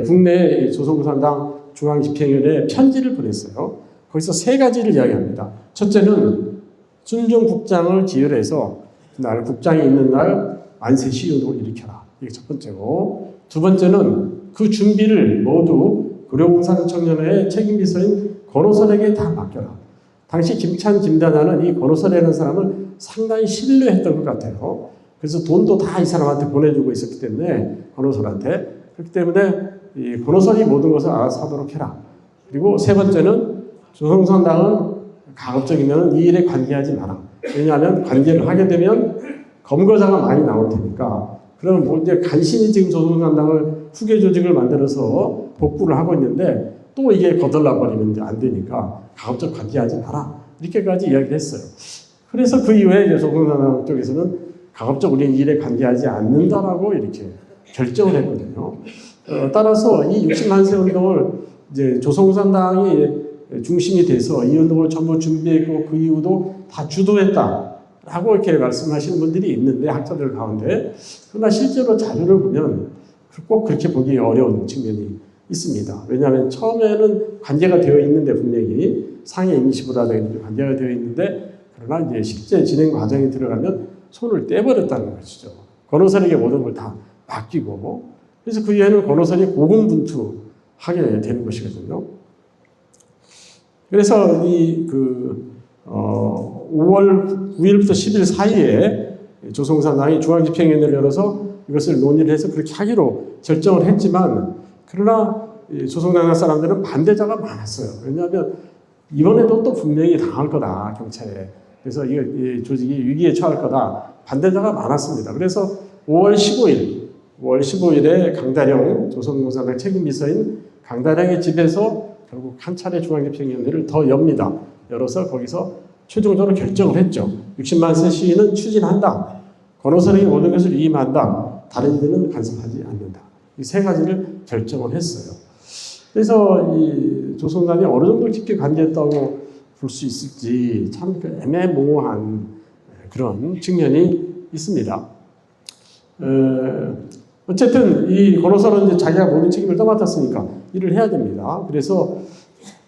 국내 조선공산당 중앙집행위원회에 편지를 보냈어요. 거기서 세 가지를 이야기합니다. 첫째는 순종국장을 지혈해서 날 국장이 있는 날 만세 시위운동을 일으켜라. 이게 첫 번째고 두 번째는 그 준비를 모두 고려공산 청년회의 책임비서인 권오설에게 다 맡겨라. 당시 김찬, 김단야는 이 권오설이라는 사람을 상당히 신뢰했던 것 같아요. 그래서 돈도 다 이 사람한테 보내주고 있었기 때문에 권오설한테 그렇기 때문에 이 권오설이 모든 것을 알아서 하도록 해라. 그리고 세 번째는 조선공산당은 가급적이면 이 일에 관계하지 마라. 왜냐하면 관계를 하게 되면 검거자가 많이 나올 테니까 그럼 뭐 이제 간신히 지금 조선공산당을 후계 조직을 만들어서 복구를 하고 있는데 또 이게 거덜나 버리면 이제 안 되니까 가급적 관계하지 마라. 이렇게까지 이야기를 했어요. 그래서 그 이후에 이제 조선공산당 쪽에서는 가급적 우리는 일에 관계하지 않는다라고 이렇게 결정을 했거든요. 따라서 이 60만세 운동을 이제 조선공산당이 중심이 돼서 이 운동을 전부 준비했고 그 이후도 다 주도했다라고 이렇게 말씀하시는 분들이 있는데 학자들 가운데 그러나 실제로 자료를 보면 꼭 그렇게 보기 어려운 측면이 있습니다. 왜냐하면 처음에는 관계가 되어 있는데 분명히 상해 임시부라든지 관계가 되어 있는데 그러나 이제 실제 진행 과정에 들어가면 손을 떼버렸다는 것이죠. 권오설에게 모든 걸 다 맡기고 그래서 그 이후에는 권오설이 고군분투하게 되는 것이거든요. 그래서 5월 9일부터 10일 사이에 조선공산당이 중앙집행위원회를 열어서 이것을 논의를 해서 그렇게 하기로 결정을 했지만 그러나 조선공산당 사람들은 반대자가 많았어요. 왜냐하면 이번에도 또 분명히 당할 거다 경찰에. 그래서 이 조직이 위기에 처할 거다. 반대자가 많았습니다. 그래서 5월 15일에 강다령 조선공산당 책임비서인 강다령의 집에서 결국 한 차례 중앙집행위원회를 더 엽니다. 열어서 거기서 최종적으로 결정을 했죠. 60만세 시위는 추진한다. 권오설에게 모든 것을 위임한다. 다른 이들은 간섭하지 않는다. 이 세 가지를 결정을 했어요. 그래서 이 조선간이 어느 정도 깊게 관계했다고 볼 수 있을지 참 애매모호한 그런 측면이 있습니다. 어쨌든 이 권호사는 이제 자기가 모든 책임을 떠맡았으니까 일을 해야 됩니다. 그래서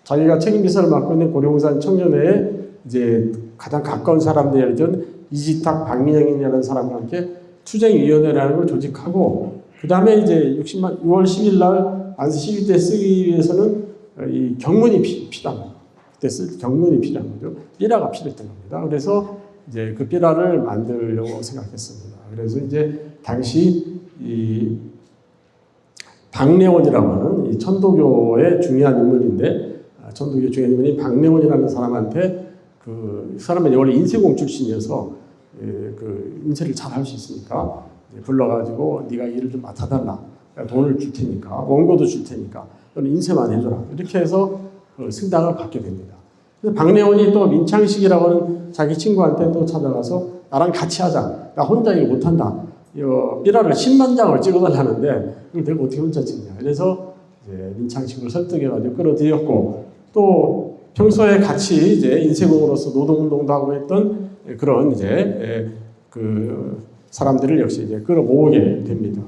자기가 책임비서를 맡고 있는 고려공산 청년회에 이제 가장 가까운 사람들이던 이지탁, 박민영이라는 사람과 함께 투쟁위원회라는 걸 조직하고, 그 다음에 이제 6월 10일 날 안시 11대 쓰기 위해서는 이 경문이 필요합니다. 그때 쓸 경문이 필요한 거죠. 삐라가 필요했던 겁니다. 그래서 이제 그 삐라를 만들려고 생각했습니다. 그래서 이제 당시 이 박래원이라고 하는 이 천도교의 중요한 인물인데, 천도교 중요한 인물인 박래원이라는 사람한테 그 사람은 원래 인쇄공 출신이어서 그 인쇄를 잘 할 수 있으니까 불러가지고 네가 일을 좀 맡아달라. 돈을 줄 테니까, 원고도 줄 테니까 너는 인쇄만 해줘라. 이렇게 해서 승당을 받게 됩니다. 그래서 박래원이 또 민창식이라고 하는 자기 친구한테 또 찾아가서 나랑 같이 하자. 나 혼자 일 못한다. 삐라를 10만 장을 찍어달라는데 이걸 내가 어떻게 혼자 찍냐. 그래서 이제 민창식을 설득해가지고 끌어들였고, 또 평소에 같이 이제 인쇄공으로서 노동운동도 하고 했던 그런 이제 그 사람들을 역시 이제 끌어모으게 됩니다.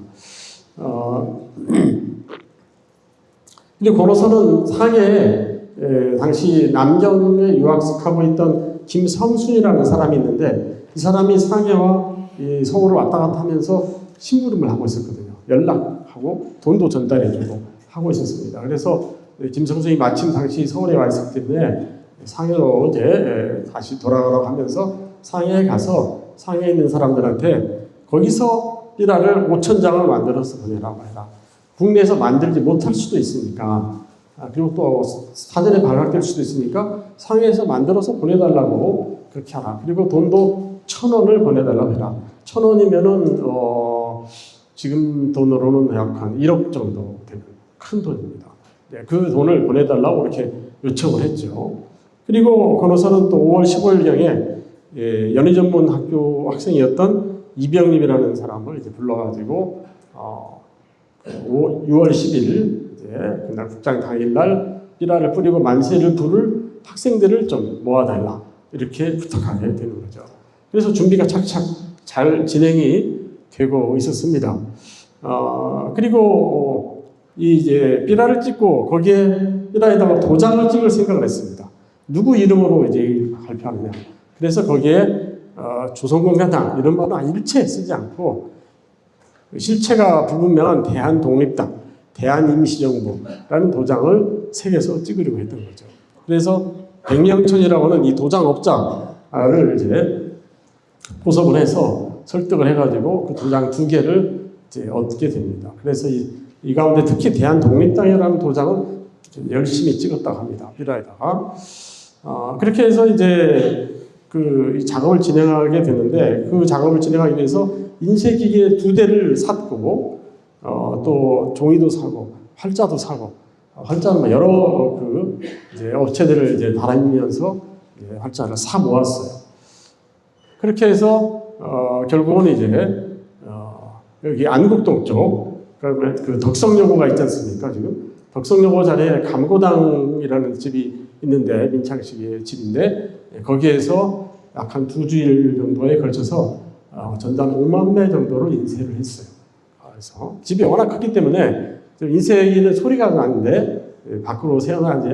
근데 권호선은 상해에 당시 남경에 유학하고 있던 김성순이라는 사람이 있는데, 이 사람이 상해와 이 서울을 왔다 갔다 하면서 심부름을 하고 있었거든요. 연락하고 돈도 전달해주고 하고 있었습니다. 그래서 김성순이 마침 당시 서울에 와 있었기 때문에 상해로 이제 다시 돌아가라고 하면서 상해에 가서 상해에 있는 사람들한테 거기서 삐라를 5,000장을 만들어서 보내라고 해라. 국내에서 만들지 못할 수도 있으니까, 그리고 또 사전에 발각될 수도 있으니까 상해에서 만들어서 보내달라고 그렇게 하라. 그리고 돈도 1,000원을 보내달라고 해라. 1,000원이면은 지금 돈으로는 약 한 1억 정도 되는 큰 돈입니다. 네, 그 돈을 보내달라고 이렇게 요청을 했죠. 그리고 권호사는 또 5월 15일경에 연희전문학교 학생이었던 이병립이라는 사람을 이제 불러가지고 6월 10일 이제 그날 국장 당일날 삐라를 뿌리고 만세를 부를 학생들을 좀 모아달라 이렇게 부탁하게 되는 거죠. 그래서 준비가 착착 잘 진행이 되고 있었습니다. 그리고 이제 삐라를 찍고 거기에 삐라에다가 도장을 찍을 생각을 했습니다. 누구 이름으로 이제 발표하느냐. 그래서 거기에 조선공산당 이런 말은 일체 쓰지 않고 실체가 불분명한 대한독립당, 대한임시정부라는 도장을 새겨서 찍으려고 했던 거죠. 그래서 백명천이라고 하는 이 도장업자를 이제 포섭을 해서 설득을 해가지고 그 도장 2개를 이제 얻게 됩니다. 그래서 이 가운데 특히 대한독립당이라는 도장은 열심히 찍었다고 합니다. 삐라에다가. 그렇게 해서 이제 그 작업을 진행하게 되는데, 그 작업을 진행하기 위해서 인쇄기계 2대를 샀고, 또 종이도 사고, 활자도 사고, 활자는 여러 그 이제 업체들을 이제 다니면서 이제 활자를 사 모았어요. 그렇게 해서 결국은 이제 여기 안국동 쪽, 그러면 그 덕성여고가 있지 않습니까? 지금 덕성여고 자리에 감고당이라는 집이 있는데, 민창식의 집인데, 거기에서 약 한 2주일 정도에 걸쳐서 전단 5만 매 정도를 인쇄를 했어요. 그래서 집이 워낙 크기 때문에 인쇄기는 소리가 나는데 밖으로 새어나지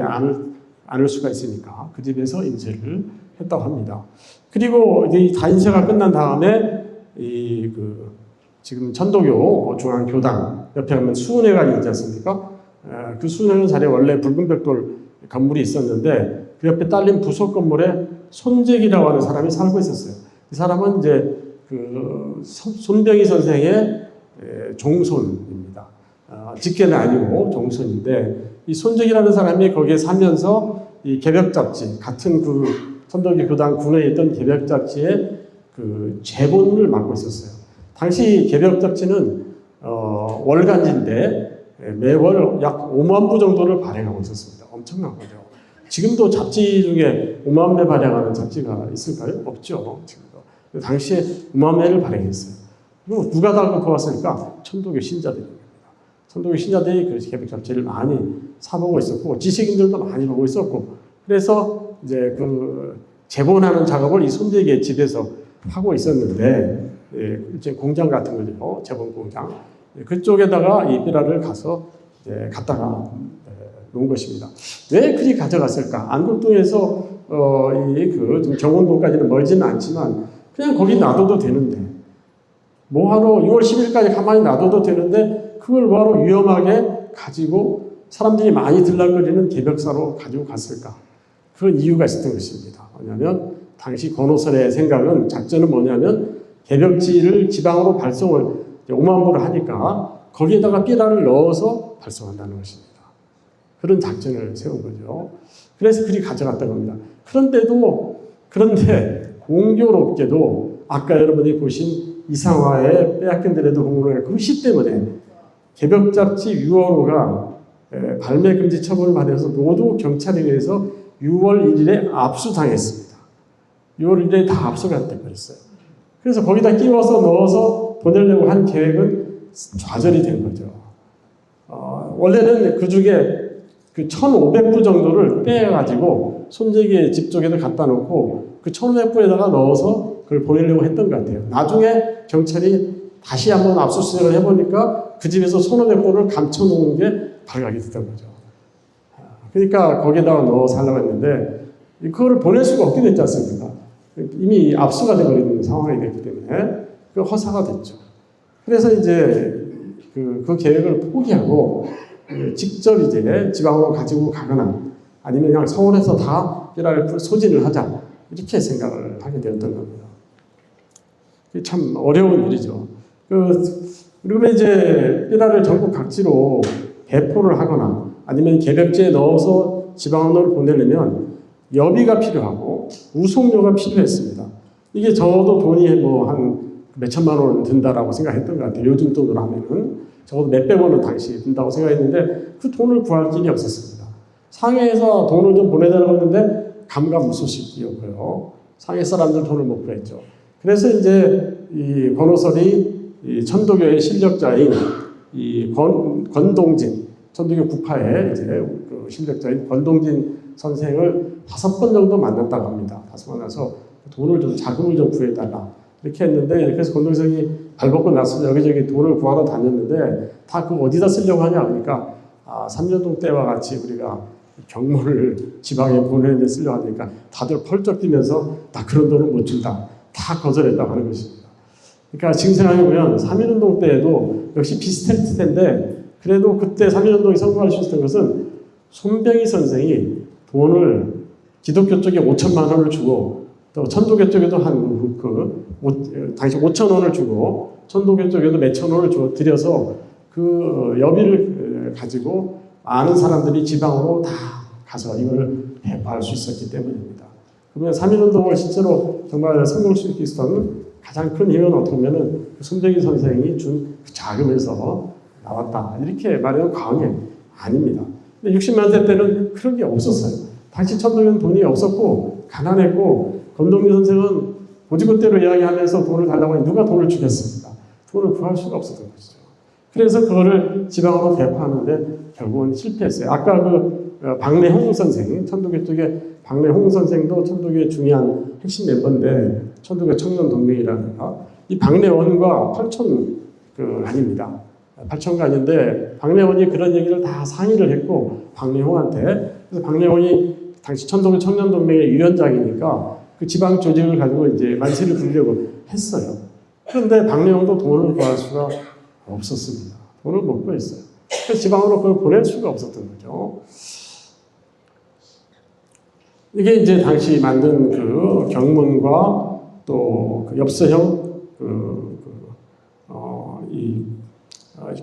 않을 수가 있으니까 그 집에서 인쇄를 했다고 합니다. 그리고 이제 다 인쇄가 끝난 다음에 지금 천도교 중앙교당 옆에 가면 수은회관이 있지 않습니까? 그 수은회관 자리에 원래 붉은 벽돌 건물이 있었는데 그 옆에 딸린 부속 건물에 손재기라고 하는 사람이 살고 있었어요. 이 사람은 이제 그 손병희 선생의 종손입니다. 직계는 아니고 종손인데, 이 손재기라는 사람이 거기에 살면서 이 개벽 잡지, 같은 그 천도교 교당 군에 있던 개벽 잡지의 그 제본을 맡고 있었어요. 당시 개벽 잡지는 월간지인데 매월 약 5만 부 정도를 발행하고 있었습니다. 엄청난 거죠. 지금도 잡지 중에 5만 매 발행하는 잡지가 있을까요? 없죠. 지금도. 당시에 5만 매를 발행했어요. 그리고 누가 다 갖고 왔으니까 천도교 신자들입니다. 천도교 신자들이 그 개벽 잡지를 많이 사보고 있었고, 지식인들도 많이 보고 있었고, 그래서 이제 그 재본하는 작업을 이 손재기의 집에서 하고 있었는데, 이제 공장 같은 거죠. 재본 공장. 그쪽에다가 이 삐라를 가서 이제 갖다가 놓은 것입니다. 왜 그리 가져갔을까? 안국동에서 좀 경운동까지는 멀지는 않지만 그냥 거기 놔둬도 되는데, 뭐하러 6월 10일까지 가만히 놔둬도 되는데 그걸 뭐하러 위험하게 가지고 사람들이 많이 들락거리는 개벽사로 가지고 갔을까? 그런 이유가 있었던 것입니다. 뭐냐면 당시 권오설의 생각은, 작전은 뭐냐면 개벽지를 지방으로 발송을 5만 부를 하니까 거기에다가 삐라를 넣어서 발송한다는 것입니다. 그런 작전을 세운 거죠. 그래서 그리 가져갔던 겁니다. 그런데 공교롭게도 아까 여러분이 보신 이상화의 빼앗긴 데라도 공로의 그 시 때문에 개벽잡지 6월호가 발매 금지 처분을 받아서 모두 경찰에 의해서 6월 1일에 압수당했습니다. 6월 1일에 다 압수가 돼버렸어요. 그래서 거기다 끼워서 넣어서 보내려고 한 계획은 좌절이 된 거죠. 원래는 그 중에 그 1,500부 정도를 빼가지고 손재기의 집 쪽에도 갖다 놓고 그 1,500부에다가 넣어서 그걸 보내려고 했던 것 같아요. 나중에 경찰이 다시 한번 압수수색을 해보니까 그 집에서 1,500부를 감춰놓은 게 발각이 됐던 거죠. 그러니까 거기에다가 넣어서 하려고 했는데 그거를 보낼 수가 없게 됐지 않습니까? 이미 압수가 되어버리는 상황이 됐기 때문에 그 허사가 됐죠. 그래서 이제 그 계획을 포기하고 직접 이제 지방으로 가지고 가거나 아니면 그냥 서울에서 다 삐라를 소진을 하자, 이렇게 생각을 하게 되었던 겁니다. 참 어려운 일이죠. 그러면 이제 삐라를 전국 각지로 배포를 하거나 아니면 개벽지에 넣어서 지방으로 보내려면 여비가 필요하고 우송료가 필요했습니다. 이게 적어도 돈이 뭐 한 몇천만 원 든다라고 생각했던 것 같아요. 요즘 돈으로 하면은 적어도 몇백 원은 당시 든다고 생각했는데 그 돈을 구할 길이 없었습니다. 상해에서 돈을 좀 보내달라고 했는데 감감무소식이었고요. 상해 사람들 돈을 못 구했죠. 그래서 이제 이 권오설이 이 천도교의 실력자인 이 권동진, 천도교 구파의 이제 그 실력자인 권동진 선생을 5번 정도 만났다고 합니다. 5번 만나서 돈을 좀, 자금을 좀 구해달라, 이렇게 했는데, 그래서 권동진이 발벗고 나서 여기저기 돈을 구하러 다녔는데 다 그 어디다 쓰려고 하냐 그러니까 삼년동 때와 같이 우리가 경무를 지방에 보내는 데 쓰려고 하니까 다들 펄쩍 뛰면서 나 그런 돈을 못 준다, 다 거절했다고 하는 것입니다. 그러니까 지금 생각해보면 3.1운동 때에도 역시 비슷했을 텐데, 그래도 그때 3.1운동이 성공할 수 있었던 것은 손병희 선생이 돈을 기독교 쪽에 5천만 원을 주고 또 천도교 쪽에도 당시 5천 원을 주고 천도교 쪽에도 몇천 원을 드려서 그 여비를 가지고 많은 사람들이 지방으로 다 가서 이걸 배포할 수 있었기 때문입니다. 그러면 3.1운동을 실제로 정말 성공할 수 있었던 가장 큰 힘은 어떻게 보면은 손병희 선생이 준 그 자금에서 나왔다, 이렇게 말해도 과언이 아닙니다. 근데 60만 세 때는 그런 게 없었어요. 당시 천도교는 돈이 없었고 가난했고, 권동진 선생은 고지고대로 이야기하면서 돈을 달라고 하니 누가 돈을 주겠습니까? 돈을 구할 수가 없었던 것이죠. 그래서 그거를 지방으로 배포하는데 결국은 실패했어요. 아까 박래홍 선생, 천도교 쪽에 박래홍 선생도 천도교의 중요한 핵심 멤버인데, 천도교 청년동맹이라든가 이 박래원과 팔천간입니다. 팔천간인데 박래원이 그런 얘기를 다 상의를 했고 박래홍한테, 그래서 박래홍이 당시 천도교 청년동맹의 위원장이니까 그 지방 조직을 가지고 이제 만세를 부리려고 했어요. 그런데 박래홍도 돈을 구할 수가 없었습니다. 돈을 못 구했어요. 그래서 지방으로 그걸 보낼 수가 없었던 거죠. 이게 이제 당시 만든 그 경문과 또 그 엽서형 이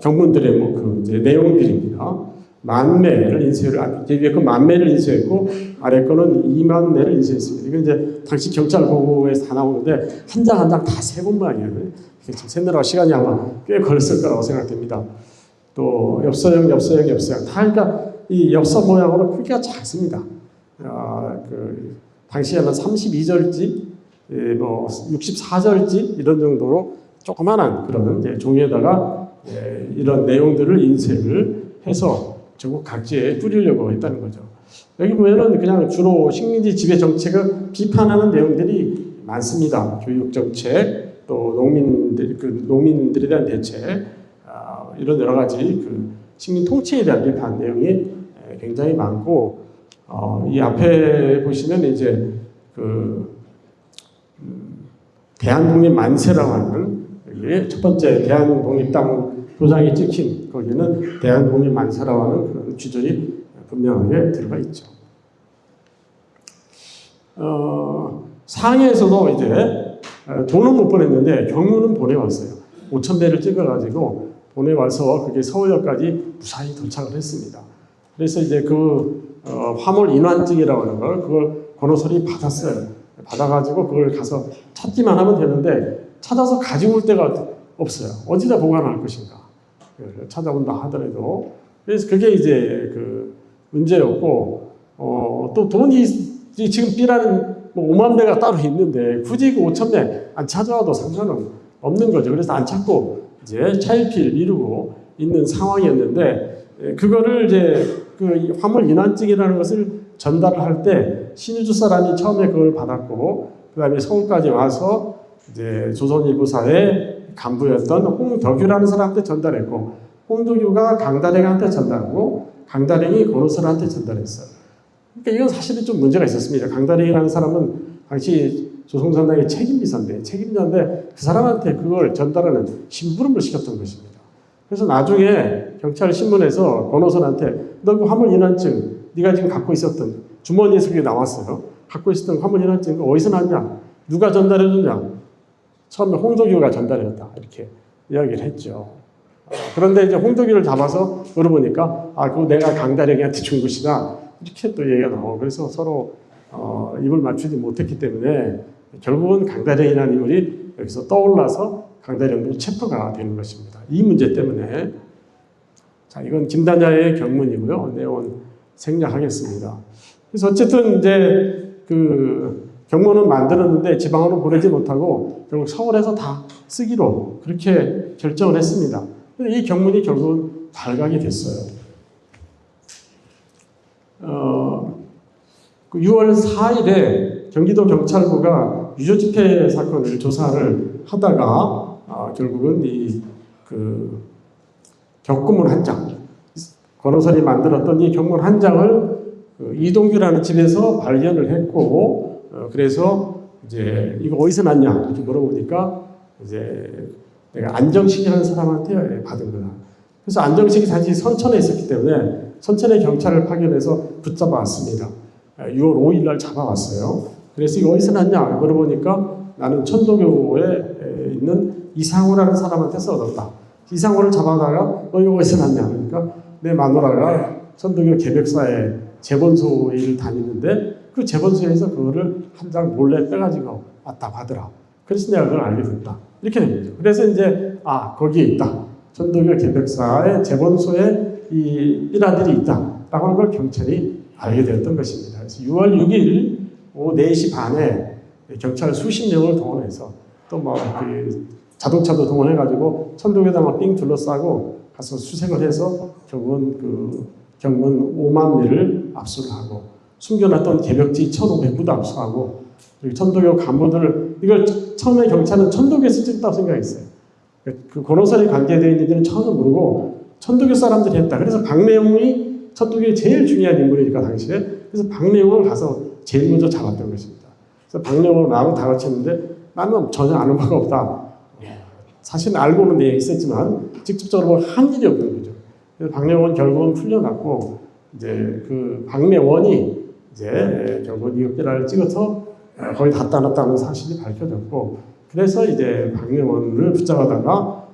경문들의 뭐 이제 내용들입니다. 만매를 인쇄를, 위에 거 만매를 인쇄했고 아래 거는 2만 매를 인쇄했습니다. 이건 이제 당시 경찰 보고에서 다 나오는데 한 장 한 장 다 세본 모양이에요. 세느라 시간이 아마 꽤 걸렸을 거라고 생각됩니다. 또 엽서형 다, 그러니까 이 엽서 모양으로 크기가 작습니다. 당시에는 32절지, 뭐 64절지 이런 정도로 조그만한 그런 이제 종이에다가 이런 내용들을 인쇄를 해서 전국 각지에 뿌리려고 했다는 거죠. 여기 보면은 그냥 주로 식민지 지배 정책을 비판하는 내용들이 많습니다. 교육 정책, 또 농민들에 대한 대책, 이런 여러 가지 그 식민 통치에 대한 비판 내용이 굉장히 많고, 이 앞에 보시면 이제 그 대한독립 만세라고 하는 이게 첫 번째 대한독립당 도장이 찍힌 거기는 대한독립 만세라고 하는 그런 규절이 분명하게 들어가 있죠. 상해에서도 이제 돈은 못 보냈는데 경무는 보내왔어요. 5,000배를 찍어가지고 보내와서 그게 서울역까지 무사히 도착을 했습니다. 그래서 이제 그 화물 인환증이라고 하는 걸 그걸 권오솔이 받았어요. 받아가지고 그걸 가서 찾기만 하면 되는데 찾아서 가지고 올 데가 없어요. 어디다 보관할 것인가 찾아온다 하더라도. 그래서 그게 이제 그 문제였고, 또 돈이 지금 B라는 뭐 5만 배가 따로 있는데 굳이 그 5,000배 안 찾아와도 상관은 없는 거죠. 그래서 안 찾고 이제 차일피일 미루고 있는 상황이었는데, 그거를 이제 그 화물 인환증이라는 것을 전달을 할 때 신의주 사람이 처음에 그걸 받았고, 그 다음에 서울까지 와서 이제 조선일보사의 간부였던 홍덕유라는 사람한테 전달했고, 홍덕유가 강다랭한테 전달하고, 강다랭이 권오솔한테 전달했어요. 그러니까 이건 사실은 좀 문제가 있었습니다. 강다랭이라는 사람은 당시 조선산당의 책임자인데 그 사람한테 그걸 전달하는 심부름을 시켰던 것입니다. 그래서 나중에 경찰 신문에서 권오솔한테 너 그 화물 인환증 네가 지금 갖고 있었던 주머니에서 그게 나왔어요. 갖고 있었던 화물 인환증 어디서 났냐? 누가 전달해줬냐? 처음에 홍덕유가 전달했다 이렇게 이야기를 했죠. 그런데 이제 홍덕유를 잡아서 물어보니까 그거 내가 강다랭이한테 준 것이다 이렇게 또 얘기가 나오고, 그래서 서로 입을 맞추지 못했기 때문에 결국은 강다랭이라는 인물이 여기서 떠올라서 강다랭도 체포가 되는 것입니다. 이 문제 때문에. 자, 이건 김단야의 경문이고요. 내용은 생략하겠습니다. 그래서 어쨌든 이제 그 경문은 만들었는데 지방으로 보내지 못하고 결국 서울에서 다 쓰기로 그렇게 결정을 했습니다. 이 경문이 결국은 발각이 됐어요. 6월 4일에 경기도 경찰부가 유조집회 사건을 조사를 하다가 결국은 이 그 격구문 한 장, 권오솔이 만들었던 이 격문 한 장을 이동규라는 집에서 발견을 했고, 그래서 이제 이거 어디서 났냐 이렇게 물어보니까 이제 내가 안정식이라는 사람한테 받은 거다. 그래서 안정식이 당시 선천에 있었기 때문에 선천에 경찰을 파견해서 붙잡아 왔습니다. 6월 5일 날 잡아왔어요. 그래서 이거 어디서 났냐 물어보니까 나는 천도교에 있는 이상호라는 사람한테서 얻었다. 이상호를 잡아다가 너 이거 어디서 났냐 그러니까 내 마누라가 천도교 개벽사의 재본소에 일을 다니는데 그 재본소에서 그거를 한 장 몰래 빼가지고 왔다고 하더라. 그래서 내가 그걸 알게 됐다. 이렇게 된 거죠. 그래서 이제 거기에 있다. 천도교 개벽사의 재본소에 이 일화들이 있다라고 하는 걸 경찰이 알게 되었던 것입니다. 그래서 6월 6일 오후 4시 반에 경찰 수십 명을 동원해서 또 뭐 그 자동차도 동원해가지고 천도교당을 삥 둘러싸고 가서 수색을 해서 결국은 그 경문 5만 매를 압수를 하고 숨겨놨던 개벽지 1,500부도 압수하고, 그리고 천도교 간부들을 이걸 처음에 경찰은 천도교에서 찍었다고 생각했어요. 그 권오솔이 관계되어 있는 일은 처음 모르고 천도교 사람들이 했다. 그래서 박내용이 천도교의 제일 중요한 인물이니까 당시에. 그래서 박내용을 가서 제일 먼저 잡았던 것입니다. 그래서 박내용을 마음을 다그쳤는데 나는 전혀 아는 바가 없다. 사실은 알고는 내용이 있었지만 직접적으로 한 일이 없는 거죠. 그래서 박내원은 결국은 풀려났고, 이제 그 박내원이 이제 결국 이업비라를 찍어서 거의 다 따놨다는 사실이 밝혀졌고, 그래서 이제 박내원을 붙잡아다가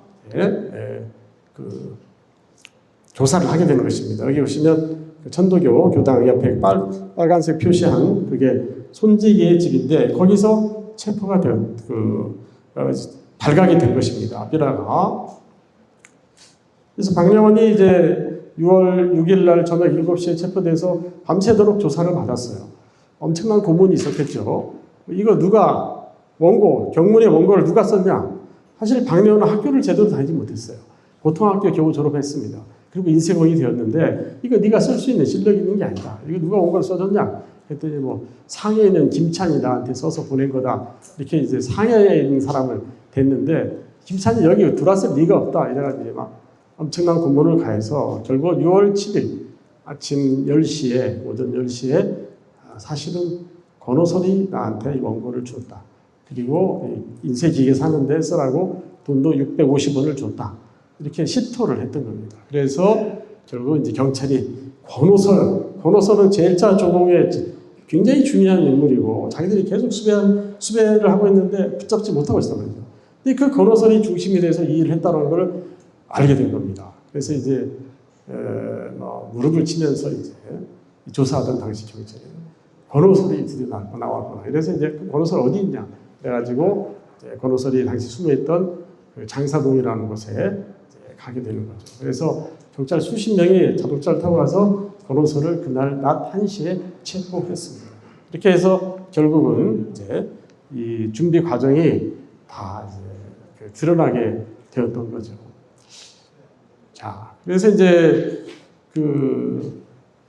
그 조사를 하게 되는 것입니다. 여기 보시면 천도교 교당 옆에 빨간색 표시한 그게 손지기의 집인데 거기서 체포가 된 발각이 된 것입니다. 삐라가. 그래서 박내원이 이제 6월 6일 날 저녁 7시에 체포돼서 밤새도록 조사를 받았어요. 엄청난 고문이 있었겠죠. 이거 누가 경문의 원고를 누가 썼냐? 사실 박내원은 학교를 제대로 다니지 못했어요. 고등학교 겨우 졸업했습니다. 그리고 인쇄공이 되었는데 이거 네가 쓸 수 있는 실력이 있는 게 아니다. 이거 누가 온 걸 써줬냐? 했더니 뭐 상해에 있는 김찬이 나한테 써서 보낸 거다. 이렇게 이제 상해에 있는 사람을 댔는데 김찬이 여기 들어왔을 리가 없다. 이래가지고 막 엄청난 공문을 가해서 결국 6월 7일 아침 10시에 오전 10시에 사실은 권오설이 나한테 이 원고를 줬다. 그리고 인쇄기계 사는데 쓰라고 돈도 650원을 줬다. 이렇게 시토를 했던 겁니다. 그래서 결국 이제 경찰이 권오설은 제1차 조공에 굉장히 중요한 인물이고 자기들이 계속 수배를 하고 있는데 붙잡지 못하고 있었단 말이죠. 근데 그 권오설이 중심이 돼서 이 일을 했다는 걸 알게 된 겁니다. 그래서 이제 무릎을 치면서 이제 조사하던 당시 경찰이 권오설이 드디어 나왔구나. 그래서 이제 권오설 어디 있냐? 그래가지고 권오설이 당시 숨어있던 그 장사동이라는 곳에 가게 되는 거죠. 그래서 경찰 수십 명이 자동차를 타고 가서 권오설을 그날 낮 1시에 체포했습니다. 이렇게 해서 결국은 이제 이 준비 과정이 다 이제 드러나게 되었던 거죠. 자, 그래서 이제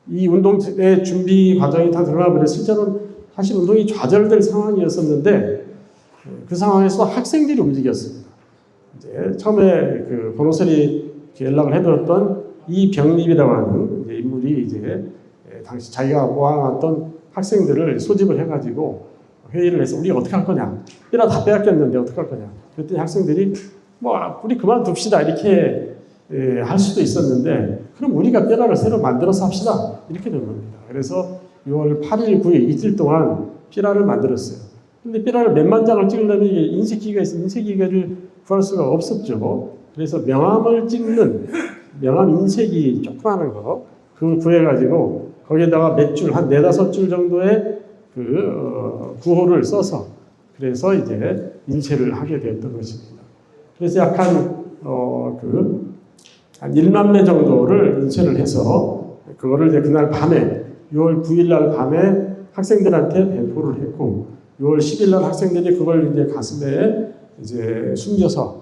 이 운동의 준비 과정이 다 드러나 버려 실제로는 사실 운동이 좌절될 상황이었었는데 그 상황에서 학생들이 움직였습니다. 이제 처음에 그 권오설이 연락을 해드렸던 이병립이라고 하는 이제 인물이 이제 당시 자기가 모아놨던 학생들을 소집을 해가지고 회의를 해서 우리가 어떻게 할 거냐, 삐라 다 빼앗겼는데 어떻게 할 거냐. 그랬더니 학생들이 뭐 우리 그만둡시다 이렇게 할 수도 있었는데 그럼 우리가 삐라를 새로 만들어서 합시다 이렇게 된 겁니다. 그래서 6월 8일, 9일 이틀 동안 삐라를 만들었어요. 근데 삐라를 몇만 장을 찍으려면 인쇄기계가 있어 인쇄기계를 구할 수가 없었죠. 그래서 명함을 찍는 명함 인쇄기 조그마한 거 그걸 구해가지고 거기에다가 몇 줄, 한 4-5줄 정도의 구호를 써서 그래서 이제 인쇄를 하게 되었던 것입니다. 그래서 약 한 1만 매 정도를 인쇄를 해서 그거를 이제 그날 밤에 6월 9일 날 밤에 학생들한테 배포를 했고 6월 10일 날 학생들이 그걸 이제 가슴에 이제 숨겨서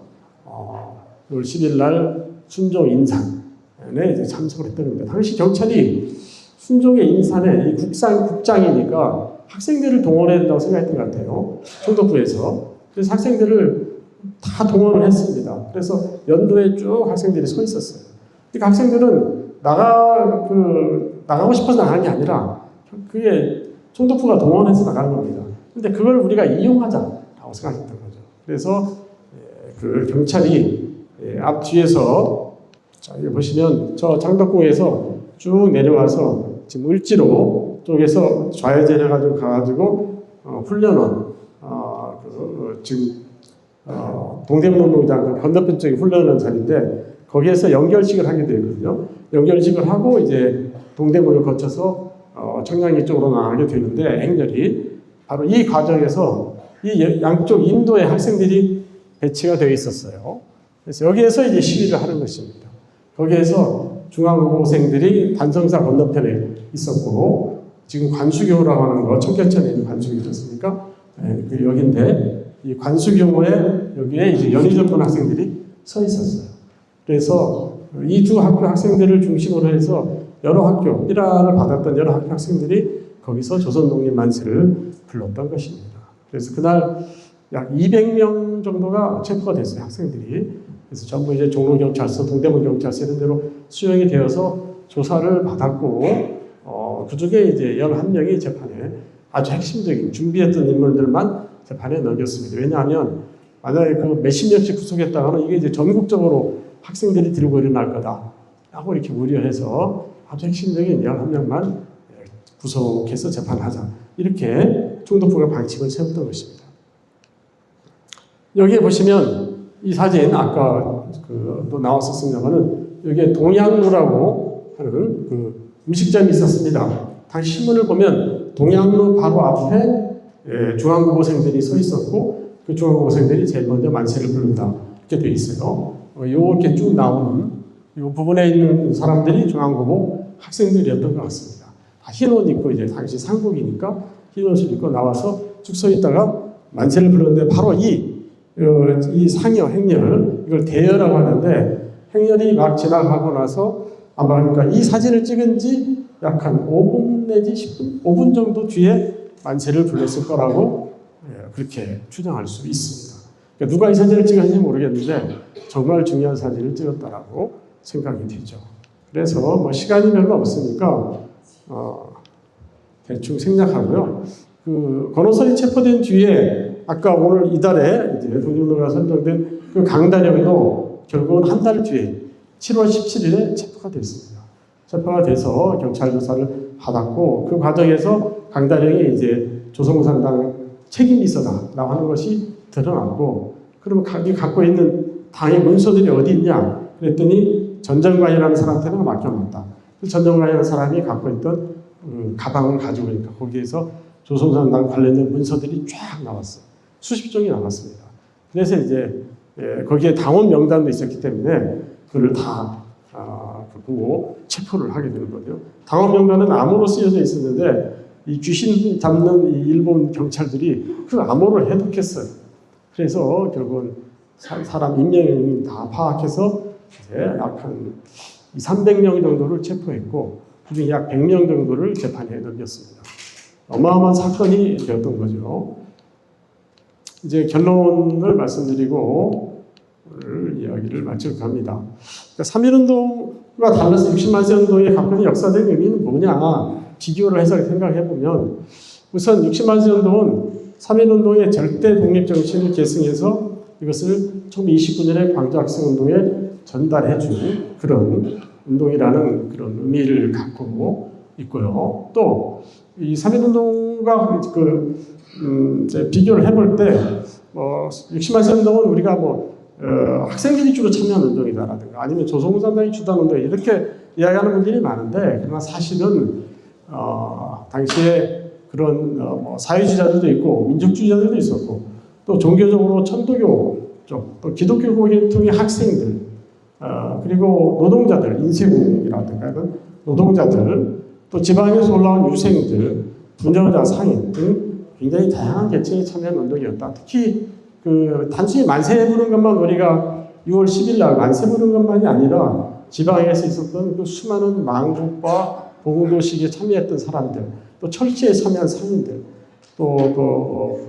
6월 10일 날 순종 인산에 이제 참석을 했던 겁니다. 당시 경찰이 순종의 인산에 이 국장이니까 학생들을 동원해야 된다고 생각했던 것 같아요. 총독부에서. 그래서 학생들을 다 동원을 했습니다. 그래서 연도에 쭉 학생들이 서 있었어요. 그러니까 학생들은 나가고 싶어서 나가는 게 아니라 그게 총독부가 동원해서 나가는 겁니다. 근데 그걸 우리가 이용하자라고 생각했던 거죠. 그래서 그 경찰이 앞뒤에서 자, 여기 보시면 저 창덕궁에서 쭉 내려와서 지금 을지로 쪽에서 좌회전해가지고 가가지고 훈련원 지금 동대문운동장 건너편 쪽에 훈련원 자리인데 거기에서 연결식을 하게 되거든요. 연결식을 하고 이제 동대문을 거쳐서 청량리 쪽으로 나가게 되는데 행렬이 바로 이 과정에서 이 양쪽 인도의 학생들이 배치가 되어 있었어요. 그래서 여기에서 이제 시위를 하는 것입니다. 거기에서 중앙고생들이 단성사 건너편에 있었고 지금 관수교라고 하는 거 청계천에 있는 관수교 있습니까? 그 여기인데 이 관수교에 여기에 이제 연희정군 학생들이 서 있었어요. 그래서 이 두 학교 학생들을 중심으로 해서 여러 학교 삐라를 받았던 여러 학교 학생들이 거기서 조선독립 만세를 불렀던 것입니다. 그래서 그날 약 200명 정도가 체포가 됐어요. 학생들이. 그래서 전부 이제 종로경찰서, 동대문경찰서 이런 데로 수용이 되어서 조사를 받았고 그 중에 이제 11명이 재판에 아주 핵심적인 준비했던 인물들만 재판에 넘겼습니다. 왜냐하면 만약에 그 몇십 명씩 구속했다가는 이게 이제 전국적으로 학생들이 들고 일어날 거다라고 이렇게 우려해서 아주 핵심적인 11명만 구속해서 재판하자. 이렇게 총독부가 방침을 세웠던 것입니다. 여기에 보시면 이 사진 아까 또 나왔었습니다만은 여기에 동양루라고 하는 그 음식점이 있었습니다. 당시 신문을 보면 동양루 바로 앞에 중앙고생들이 서 있었고 그 중앙고생들이 제일 먼저 만세를 부른다 이렇게 돼 있어요. 이렇게 쭉 나오는 이 부분에 있는 사람들이 중앙고고 학생들이었던 것 같습니다. 다 흰 옷 입고 이제 당시 상국이니까 흰 옷을 입고 나와서 쭉 서 있다가 만세를 부르는데 바로 이 상여 행렬 이걸 대여라고 하는데 행렬이 막 지나가고 나서 아마 그러니까 이 사진을 찍은 지 약 한 5분 내지 10분, 5분 정도 뒤에 만세를 불렀을 거라고 그렇게 추정할 수 있습니다. 그러니까 누가 이 사진을 찍었는지 모르겠는데 정말 중요한 사진을 찍었다라고 생각이 되죠. 그래서 뭐 시간이 별로 없으니까 대충 생략하고요. 그 권오선이 체포된 뒤에 아까 오늘 이달에 이제 독립운동가 선정된 그 강단영도 결국은 한 달 뒤에 7월 17일에 체포가 됐습니다. 체포가 돼서 경찰 조사를 받았고 그 과정에서 강단영이 이제 조선공산당 책임이서다라고 하는 것이 드러났고 그러면 자기 갖고 있는 당의 문서들이 어디 있냐 그랬더니 전정관이라는 사람한테는 맡겨놨다. 그 전정관이라는 사람이 갖고 있던 가방을 가지고 있으니까 거기에서 조선공산당 관련된 문서들이 쫙 나왔어요. 수십 종이 나왔습니다. 그래서 이제 거기에 당원 명단도 있었기 때문에 그걸 다 보고 체포를 하게 되는 거죠. 당원 명단은 암호로 쓰여져 있었는데 이 귀신 잡는 이 일본 경찰들이 그 암호를 해독했어요. 그래서 결국은 사람 인명을 다 파악해서 이제 약 한 300명 정도를 체포했고 그중에 약 100명 정도를 재판에 넘겼습니다. 어마어마한 사건이 되었던 거죠. 이제 결론을 말씀드리고 오늘 이야기를 마칠까 합니다. 그러니까 3.1운동과 달라서 60만세 운동의 갖고 있는 역사적인 의미는 뭐냐 비교를 해서 생각해보면 우선 60만세 운동은 3.1운동의 절대 독립 정신을 계승해서 이것을 1929년에 광주학생운동에 전달해준 그런 운동이라는 그런 의미를 갖고 있고요. 또 이 3.1운동과 이제 비교를 해볼 때 60만세 운동은 우리가 학생들이 주로 참여한 운동이다라든가 아니면 조선공산당이 주도한 운동 이렇게 이야기하는 분들이 많은데 그러나 사실은 당시에 그런 사회주의자들도 있고 민족주의자들도 있었고 또 종교적으로 천도교 쪽 또 기독교 계통의 학생들 그리고 노동자들 인쇄공이라든가 이런 노동자들 또 지방에서 올라온 유생들 부녀자 상인 등 굉장히 다양한 계층이 참여한 운동이었다. 특히 단순히 만세 부른 것만 우리가 6월 10일 날 만세 부른 것만이 아니라 지방에서 있었던 그 수많은 망국과 봉도식에 참여했던 사람들, 또 철치에 참여한 상인들, 또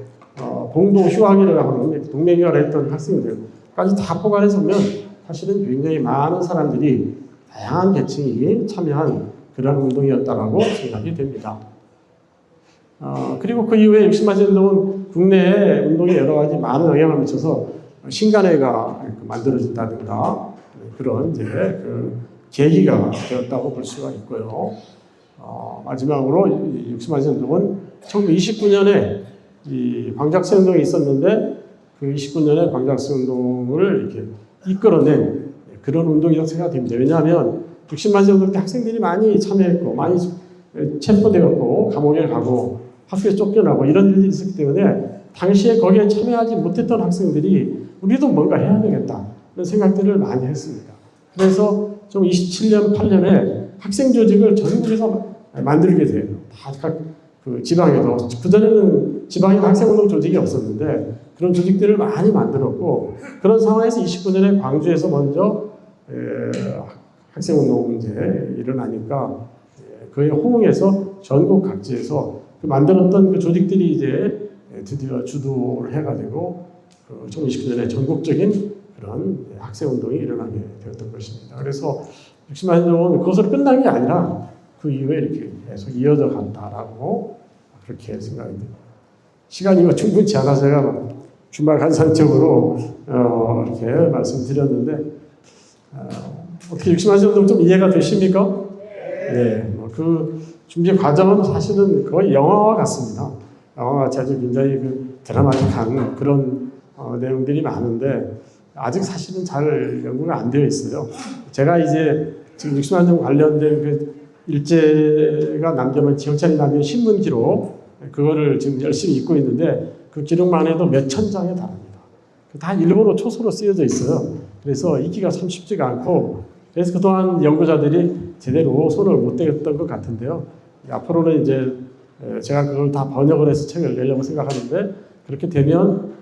봉도 휴학이라고 하는 동맹휴학을 했던 학생들까지 다 포괄해서 보면 사실은 굉장히 많은 사람들이 다양한 계층이 참여한 그런 운동이었다라고 생각이 됩니다. 그리고 그 이후에 60만세 운동은 국내에 운동에 여러 가지 많은 영향을 미쳐서 신간회가 만들어진다든가 그런 이제 계기가 되었다고 볼 수가 있고요. 마지막으로 60만세 운동은 1929년에 이 광주학생 운동이 있었는데 그 29년에 광주학생 운동을 이렇게 이끌어낸 그런 운동이라고 생각됩니다. 왜냐하면 60만세 운동 때 학생들이 많이 참여했고 많이 체포되었고 감옥에 가고 학교에 쫓겨나고 이런 일들이 있었기 때문에 당시에 거기에 참여하지 못했던 학생들이 우리도 뭔가 해야 되겠다 이런 생각들을 많이 했습니다. 그래서 좀 27년, 8년에 학생 조직을 전국에서 만들게 돼요. 다 각 지방에도 그전에는 지방에는 학생운동 조직이 없었는데 그런 조직들을 많이 만들었고 그런 상황에서 29년에 광주에서 먼저 학생운동 이제 일어나니까 그에 호응해서 전국 각지에서 만들었던 그 조직들이 이제 드디어 주도를 해가지고 1929년에 전국적인 그런 학생운동이 일어나게 되었던 것입니다. 그래서 60만 운동은 그것으로 끝난 게 아니라 그 이후에 이렇게 계속 이어져 간다라고 그렇게 생각이 됩니다. 시간이 충분치 않아서 제가 주말 간선적으로 이렇게 말씀드렸는데 어떻게 60만 운동 좀 이해가 되십니까? 네. 그 준비 과정은 사실은 거의 영화와 같습니다. 영화가 아주 굉장히 드라마틱한 그런 내용들이 많은데 아직 사실은 잘 연구가 안 되어 있어요. 제가 이제 지금 60만 년 관련된 그 일제가 남겨놓은 경찰이 남겨놓은 신문 기록 그거를 지금 열심히 읽고 있는데 그 기록만 해도 몇천 장에 달합니다. 다 일본어 초서로 쓰여져 있어요. 그래서 읽기가 참 쉽지가 않고 그래서 그동안 연구자들이 제대로 손을 못 대었던 것 같은데요. 앞으로는 이제 제가 그걸 다 번역을 해서 책을 내려고 생각하는데 그렇게 되면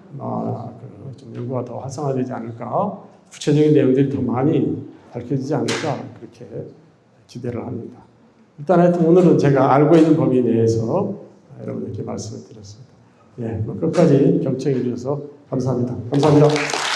좀 연구가 더 활성화되지 않을까 구체적인 내용들이 더 많이 밝혀지지 않을까 그렇게 기대를 합니다. 일단 하여튼 오늘은 제가 알고 있는 범위 내에서 여러분들께 말씀을 드렸습니다. 예, 끝까지 경청해 주셔서 감사합니다. 감사합니다.